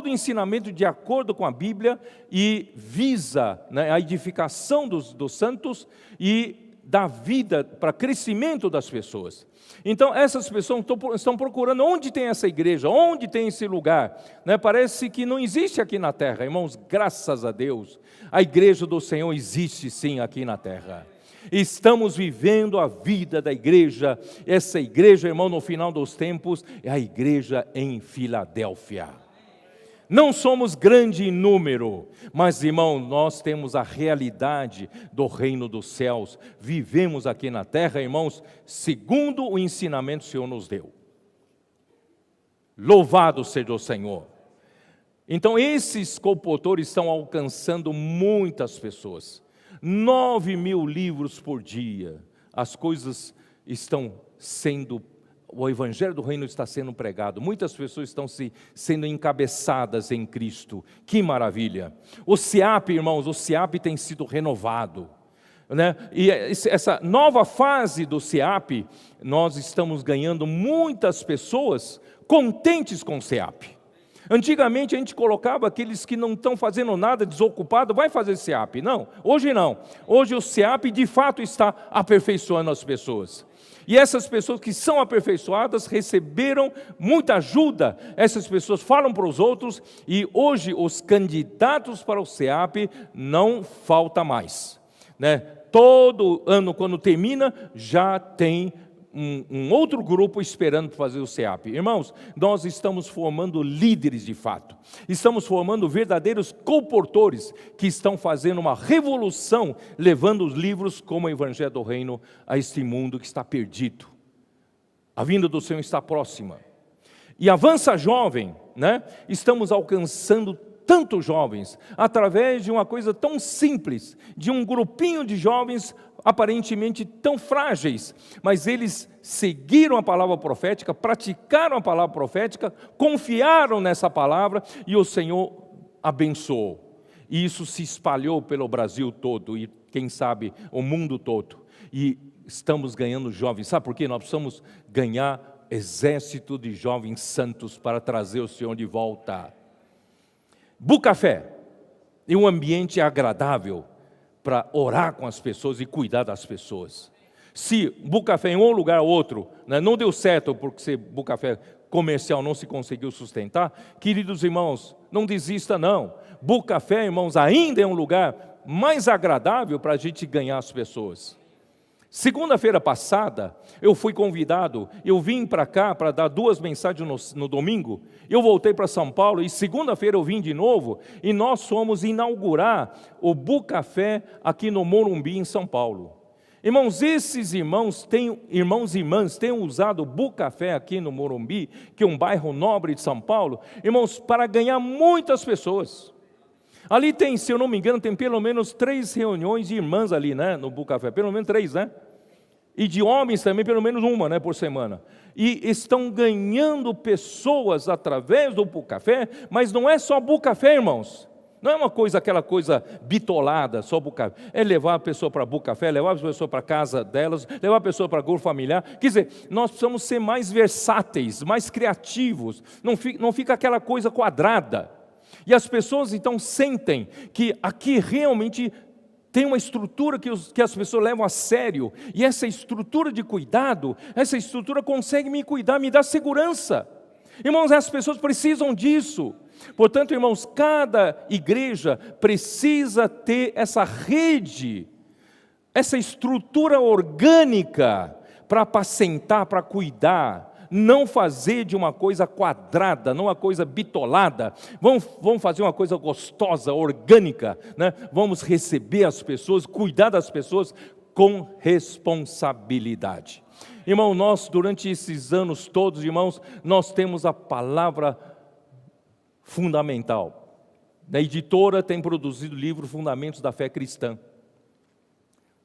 ensinamento de acordo com a Bíblia, e visa, né, a edificação dos santos e da vida para crescimento das pessoas. Então essas pessoas estão procurando onde tem essa igreja, onde tem esse lugar, né? Parece que não existe aqui na terra. Irmãos, graças a Deus, a igreja do Senhor existe sim aqui na terra. Estamos vivendo a vida da igreja. Essa igreja, irmão, no final dos tempos, é a igreja em Filadélfia. Não somos grande em número, mas, irmão, nós temos a realidade do reino dos céus. Vivemos aqui na terra, irmãos, segundo o ensinamento que o Senhor nos deu. Louvado seja o Senhor. Então, esses comportores estão alcançando muitas pessoas. 9.000 livros por dia. As coisas estão sendo, o Evangelho do Reino está sendo pregado. Muitas pessoas estão sendo encabeçadas em Cristo. Que maravilha! O SEAP, irmãos, o SEAP tem sido renovado, né? E essa nova fase do SEAP, nós estamos ganhando muitas pessoas contentes com o SEAP. Antigamente a gente colocava aqueles que não estão fazendo nada, desocupado, vai fazer SEAP. Não, hoje não. Hoje o SEAP de fato está aperfeiçoando as pessoas. E essas pessoas que são aperfeiçoadas receberam muita ajuda. Essas pessoas falam para os outros, e hoje os candidatos para o SEAP não falta mais, né? Todo ano, quando termina, já tem um outro grupo esperando para fazer o SEAP. Irmãos, nós estamos formando líderes de fato. Estamos formando verdadeiros comportores que estão fazendo uma revolução, levando os livros como o Evangelho do Reino a este mundo que está perdido. A vinda do Senhor está próxima. E Avança Jovem, né? Estamos alcançando tantos jovens, através de uma coisa tão simples, de um grupinho de jovens aparentemente tão frágeis, mas eles seguiram a palavra profética, praticaram a palavra profética, confiaram nessa palavra, e o Senhor abençoou. E isso se espalhou pelo Brasil todo, e quem sabe o mundo todo. E estamos ganhando jovens. Sabe por quê? Nós precisamos ganhar exército de jovens santos para trazer o Senhor de volta. Bucafé é um ambiente agradável para orar com as pessoas e cuidar das pessoas. Se Bucafé em um lugar ou outro, né, não deu certo porque se Bucafé comercial não se conseguiu sustentar, queridos irmãos, não desista não. Bucafé, irmãos, ainda é um lugar mais agradável para a gente ganhar as pessoas. Segunda-feira passada, eu fui convidado, eu vim para cá para dar 2 mensagens no domingo, eu voltei para São Paulo, e segunda-feira eu vim de novo, e nós fomos inaugurar o Bucafé aqui no Morumbi, em São Paulo. Irmãos, esses irmãos e irmãs têm usado o Bucafé aqui no Morumbi, que é um bairro nobre de São Paulo, irmãos, para ganhar muitas pessoas. Ali tem, se eu não me engano, tem pelo menos 3 reuniões de irmãs ali, né, no Bucafé, pelo menos 3, né? E de homens também, pelo menos uma, né, por semana. E estão ganhando pessoas através do Bucafé, mas não é só Bucafé, irmãos. Não é uma coisa, aquela coisa bitolada, só Bucafé. É levar a pessoa para Bucafé, levar a pessoa para a casa delas, levar a pessoa para grupo familiar. Quer dizer, nós precisamos ser mais versáteis, mais criativos. Não fica aquela coisa quadrada. E as pessoas então sentem que aqui realmente tem uma estrutura que as pessoas levam a sério. E essa estrutura de cuidado, essa estrutura consegue me cuidar, me dá segurança. Irmãos, as pessoas precisam disso. Portanto, irmãos, cada igreja precisa ter essa rede, essa estrutura orgânica para apacentar, para cuidar. Não fazer de uma coisa quadrada, não uma coisa bitolada. Vamos fazer uma coisa gostosa, orgânica, né? Vamos receber as pessoas, cuidar das pessoas com responsabilidade. Irmão, nós durante esses anos todos, irmãos, nós temos a palavra fundamental. A editora tem produzido o livro Fundamentos da Fé Cristã.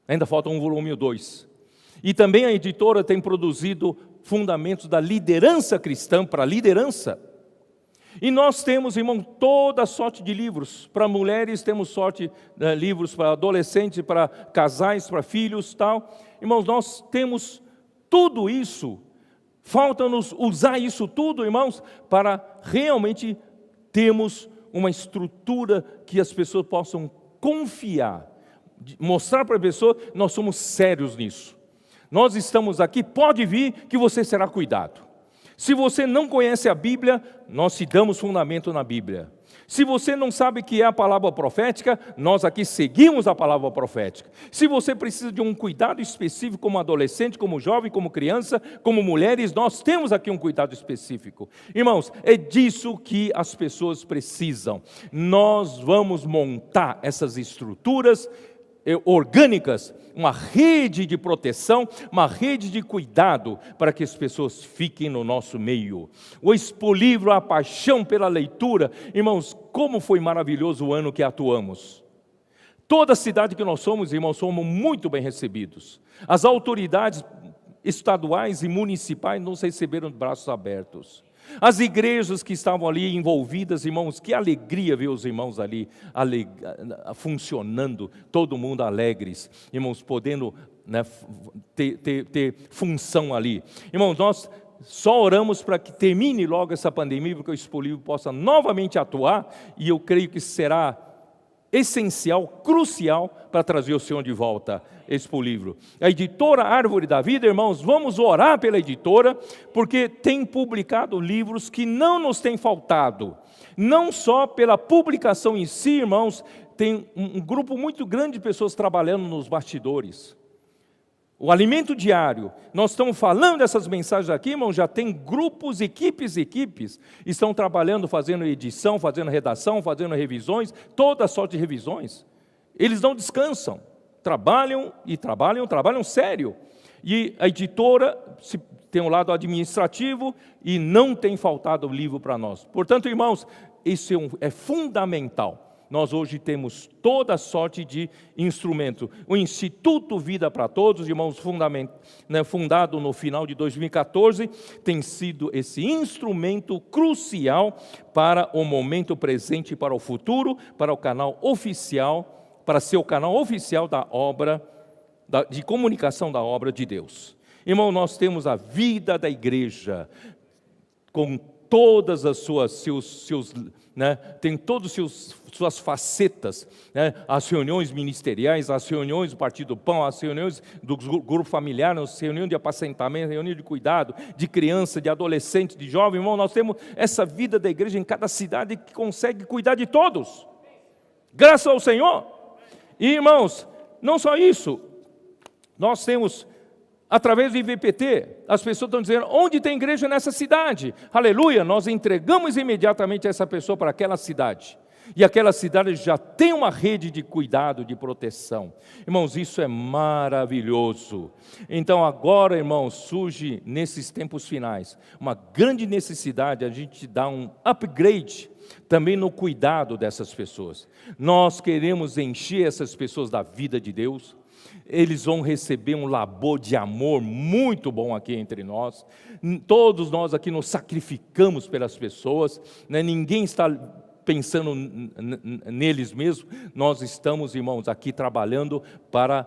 Ainda falta um volume 2. E também a editora tem produzido Fundamentos da Liderança Cristã, para a liderança. E nós temos, irmão, toda sorte de livros. Para mulheres temos sorte de livros para adolescentes, para casais, para filhos, tal. Irmãos, nós temos tudo isso. Falta-nos usar isso tudo, irmãos, para realmente termos uma estrutura que as pessoas possam confiar. Mostrar para a pessoa que nós somos sérios nisso. Nós estamos aqui, pode vir que você será cuidado. Se você não conhece a Bíblia, nós te damos fundamento na Bíblia. Se você não sabe o que é a palavra profética, nós aqui seguimos a palavra profética. Se você precisa de um cuidado específico como adolescente, como jovem, como criança, como mulheres, nós temos aqui um cuidado específico. Irmãos, é disso que as pessoas precisam. Nós vamos montar essas estruturas orgânicas, uma rede de proteção, uma rede de cuidado para que as pessoas fiquem no nosso meio. O Expolivro, a paixão pela leitura, irmãos, como foi maravilhoso o ano que atuamos. Toda a cidade que nós somos, irmãos, somos muito bem recebidos. As autoridades estaduais e municipais nos receberam de braços abertos. As igrejas que estavam ali envolvidas, irmãos, que alegria ver os irmãos ali funcionando, todo mundo alegres, irmãos, podendo, né, ter função ali. Irmãos, nós só oramos para que termine logo essa pandemia, para que o Expolivro possa novamente atuar, e eu creio que será essencial, crucial, para trazer o Senhor de volta, Expolivro. A editora Árvore da Vida, irmãos, vamos orar pela editora, porque tem publicado livros que não nos têm faltado. Não só pela publicação em si, irmãos, tem um grupo muito grande de pessoas trabalhando nos bastidores. O alimento diário, nós estamos falando dessas mensagens aqui, irmão, já tem grupos, equipes, estão trabalhando, fazendo edição, fazendo redação, fazendo revisões, toda sorte de revisões. Eles não descansam, trabalham sério. E a editora tem um lado administrativo e não tem faltado livro para nós. Portanto, irmãos, isso é fundamental. Nós hoje temos toda sorte de instrumento. O Instituto Vida para Todos, irmãos, fundado no final de 2014, tem sido esse instrumento crucial para o momento presente e para o futuro, para o canal oficial, para ser o canal oficial da obra, de comunicação da obra de Deus. Irmão, nós temos a vida da igreja, com todas as tem todas as suas facetas, né? As reuniões ministeriais, as reuniões do Partido do Pão, as reuniões do grupo familiar, as reuniões de apacentamento, reunião de cuidado, de criança, de adolescente, de jovem. Irmão, nós temos essa vida da igreja em cada cidade que consegue cuidar de todos, graças ao Senhor. E irmãos, não só isso, nós temos, através do IVPT, as pessoas estão dizendo, onde tem igreja nessa cidade? Aleluia, nós entregamos imediatamente essa pessoa para aquela cidade. E aquela cidade já tem uma rede de cuidado, de proteção. Irmãos, isso é maravilhoso. Então agora, irmãos, surge nesses tempos finais uma grande necessidade, a gente dar um upgrade também no cuidado dessas pessoas. Nós queremos encher essas pessoas da vida de Deus. Eles vão receber um labor de amor muito bom aqui entre nós. Todos nós aqui nos sacrificamos pelas pessoas, né? Ninguém está pensando neles mesmos. Nós estamos, irmãos, aqui trabalhando para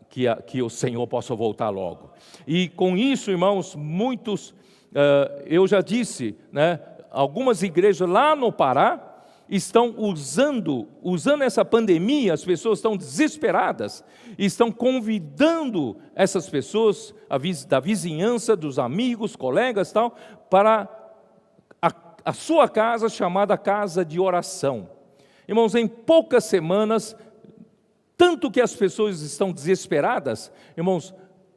que o Senhor possa voltar logo. E com isso, irmãos, muitos, eu já disse, né? Algumas igrejas lá no Pará estão usando essa pandemia, as pessoas estão desesperadas, estão convidando essas pessoas da vizinhança, dos amigos, colegas, tal, para a sua casa, chamada casa de oração. Irmãos, em poucas semanas, tanto que as pessoas estão desesperadas, irmãos,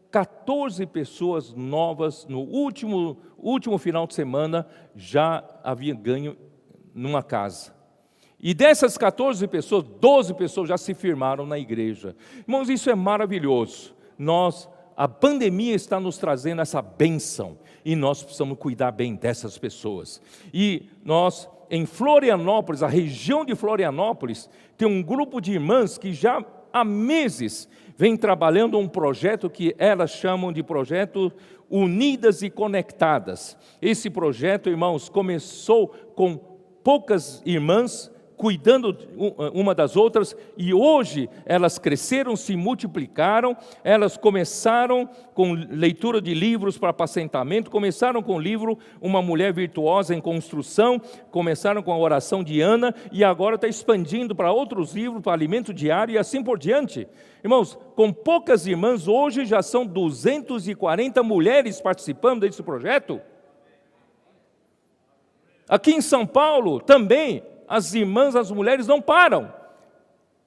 14 pessoas novas no último final de semana já havia ganho numa casa. E dessas 14 pessoas, 12 pessoas já se firmaram na igreja. Irmãos, isso é maravilhoso. A pandemia está nos trazendo essa bênção, e nós precisamos cuidar bem dessas pessoas. E nós, em Florianópolis, a região de Florianópolis, tem um grupo de irmãs que já há meses vem trabalhando um projeto que elas chamam de projeto Unidas e Conectadas. Esse projeto, irmãos, começou com poucas irmãs cuidando uma das outras, e hoje elas cresceram, se multiplicaram, elas começaram com leitura de livros para apacentamento, começaram com o livro Uma Mulher Virtuosa em Construção, começaram com a oração de Ana, e agora está expandindo para outros livros, para alimento diário e assim por diante. Irmãos, com poucas irmãs, hoje já são 240 mulheres participando desse projeto. Aqui em São Paulo também, as irmãs, as mulheres não param.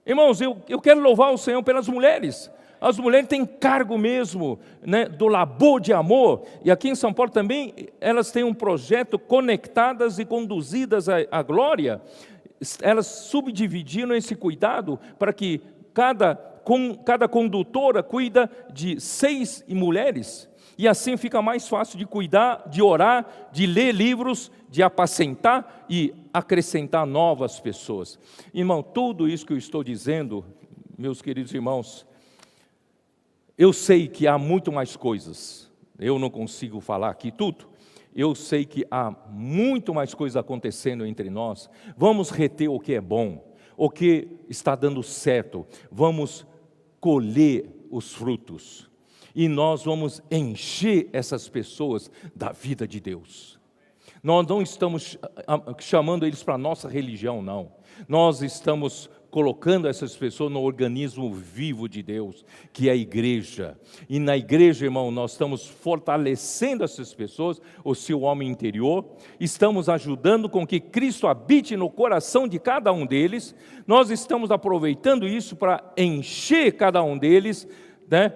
Irmãos, eu quero louvar o Senhor pelas mulheres. As mulheres têm cargo mesmo, né, do labor de amor. E aqui em São Paulo também, elas têm um projeto conectadas e conduzidas à glória. Elas subdividiram esse cuidado para que cada condutora cuida de 6 mulheres. E assim fica mais fácil de cuidar, de orar, de ler livros, de apacentar e acrescentar novas pessoas. Irmão, tudo isso que eu estou dizendo, meus queridos irmãos, eu sei que há muito mais coisas. Eu não consigo falar aqui tudo. Eu sei que há muito mais coisas acontecendo entre nós. Vamos reter o que é bom, o que está dando certo. Vamos colher os frutos. E nós vamos encher essas pessoas da vida de Deus. Nós não estamos chamando eles para a nossa religião, não. Nós estamos colocando essas pessoas no organismo vivo de Deus, que é a igreja. E na igreja, irmão, nós estamos fortalecendo essas pessoas, o seu homem interior, estamos ajudando com que Cristo habite no coração de cada um deles, nós estamos aproveitando isso para encher cada um deles, né,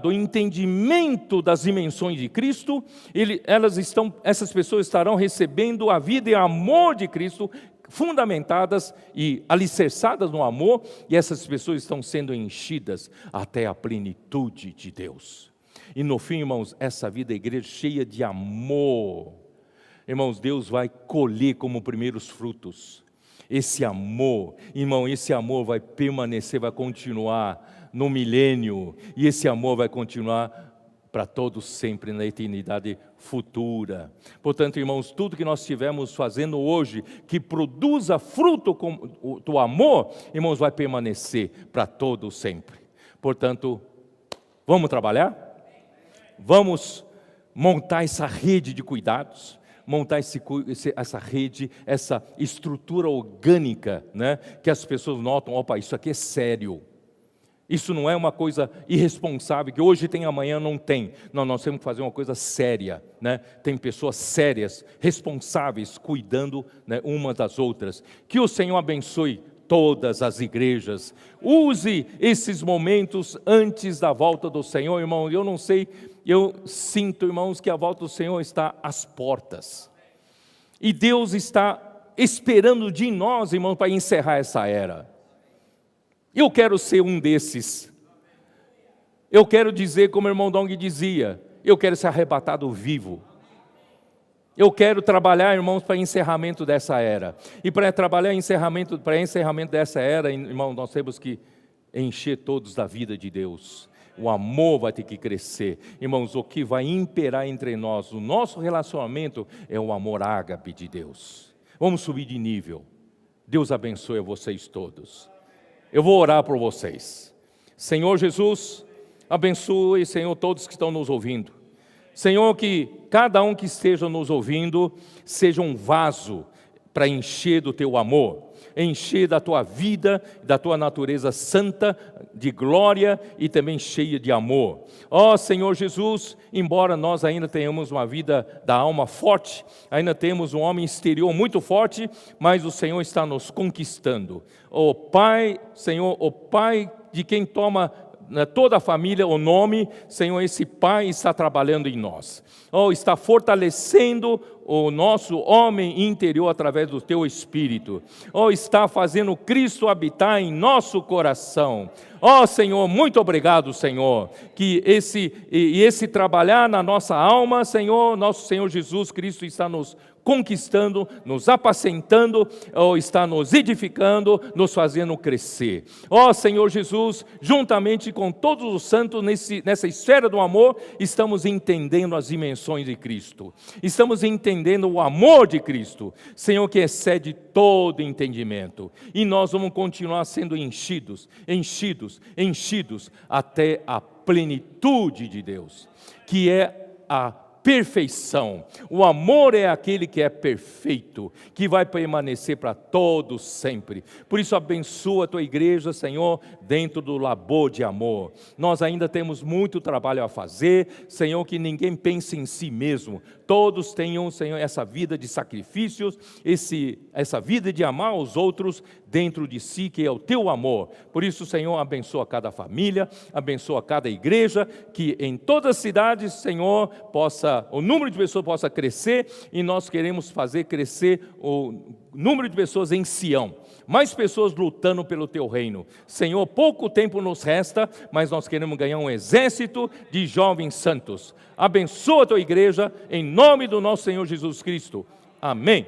do entendimento das dimensões de Cristo. Essas pessoas estarão recebendo a vida e amor de Cristo, fundamentadas e alicerçadas no amor, e essas pessoas estão sendo enchidas até a plenitude de Deus. E no fim, irmãos, essa vida da igreja cheia de amor, irmãos, Deus vai colher como primeiros frutos esse amor. Irmão, esse amor vai permanecer, vai continuar no milênio, e esse amor vai continuar para todos sempre na eternidade futura. Portanto, irmãos, tudo que nós estivermos fazendo hoje, que produza fruto do amor, irmãos, vai permanecer para todos sempre. Portanto, vamos trabalhar? Vamos montar essa rede de cuidados, montar essa rede, essa estrutura orgânica, né? Que as pessoas notam, opa, isso aqui é sério. Isso não é uma coisa irresponsável, que hoje tem, amanhã não tem. Não, nós temos que fazer uma coisa séria, né? Tem pessoas sérias, responsáveis, cuidando, né, umas das outras. Que o Senhor abençoe todas as igrejas. Use esses momentos antes da volta do Senhor, irmão. Eu não sei, eu sinto, irmãos, que a volta do Senhor está às portas. E Deus está esperando de nós, irmãos, para encerrar essa era. Eu quero ser um desses. Eu quero dizer, como o irmão Dong dizia, eu quero ser arrebatado vivo. Eu quero trabalhar, irmãos, para encerramento dessa era. E para trabalhar para encerramento dessa era, irmão, nós temos que encher todos da vida de Deus. O amor vai ter que crescer. Irmãos, o que vai imperar entre nós, o nosso relacionamento, é o amor ágape de Deus. Vamos subir de nível. Deus abençoe a vocês todos. Eu vou orar por vocês. Senhor Jesus, abençoe, Senhor, todos que estão nos ouvindo. Senhor, que cada um que esteja nos ouvindo seja um vaso para encher do teu amor, encher da tua vida, da tua natureza santa, de glória e também cheia de amor. Ó Senhor Jesus, embora nós ainda tenhamos uma vida da alma forte, ainda temos um homem exterior muito forte, mas o Senhor está nos conquistando. Ó Pai, Senhor, o Pai de quem toma toda a família o nome, Senhor, esse Pai está trabalhando em nós. Está fortalecendo o nosso homem interior através do teu Espírito. Está fazendo Cristo habitar em nosso coração. Senhor, muito obrigado, Senhor, que esse trabalhar na nossa alma, Senhor, nosso Senhor Jesus Cristo está nos conquistando, nos apacentando, está nos edificando, nos fazendo crescer. Senhor Jesus, juntamente com todos os santos nessa esfera do amor, estamos entendendo as dimensões de Cristo. Estamos entendendo o amor de Cristo, Senhor, que excede todo entendimento. E nós vamos continuar sendo enchidos até a plenitude de Deus, que é a perfeição. O amor é aquele que é perfeito, que vai permanecer para todos sempre. Por isso abençoa a tua igreja, Senhor, dentro do labor de amor. Nós ainda temos muito trabalho a fazer, Senhor, que ninguém pense em si mesmo. Todos tenham, Senhor, essa vida de sacrifícios, essa vida de amar os outros dentro de si, que é o teu amor. Por isso, Senhor, abençoa cada família, abençoa cada igreja, que em todas as cidades, Senhor, o número de pessoas possa crescer, e nós queremos fazer crescer o número de pessoas em Sião, mais pessoas lutando pelo teu reino. Senhor, pouco tempo nos resta, mas nós queremos ganhar um exército de jovens santos. Abençoa a tua igreja, em nome do nosso Senhor Jesus Cristo. Amém.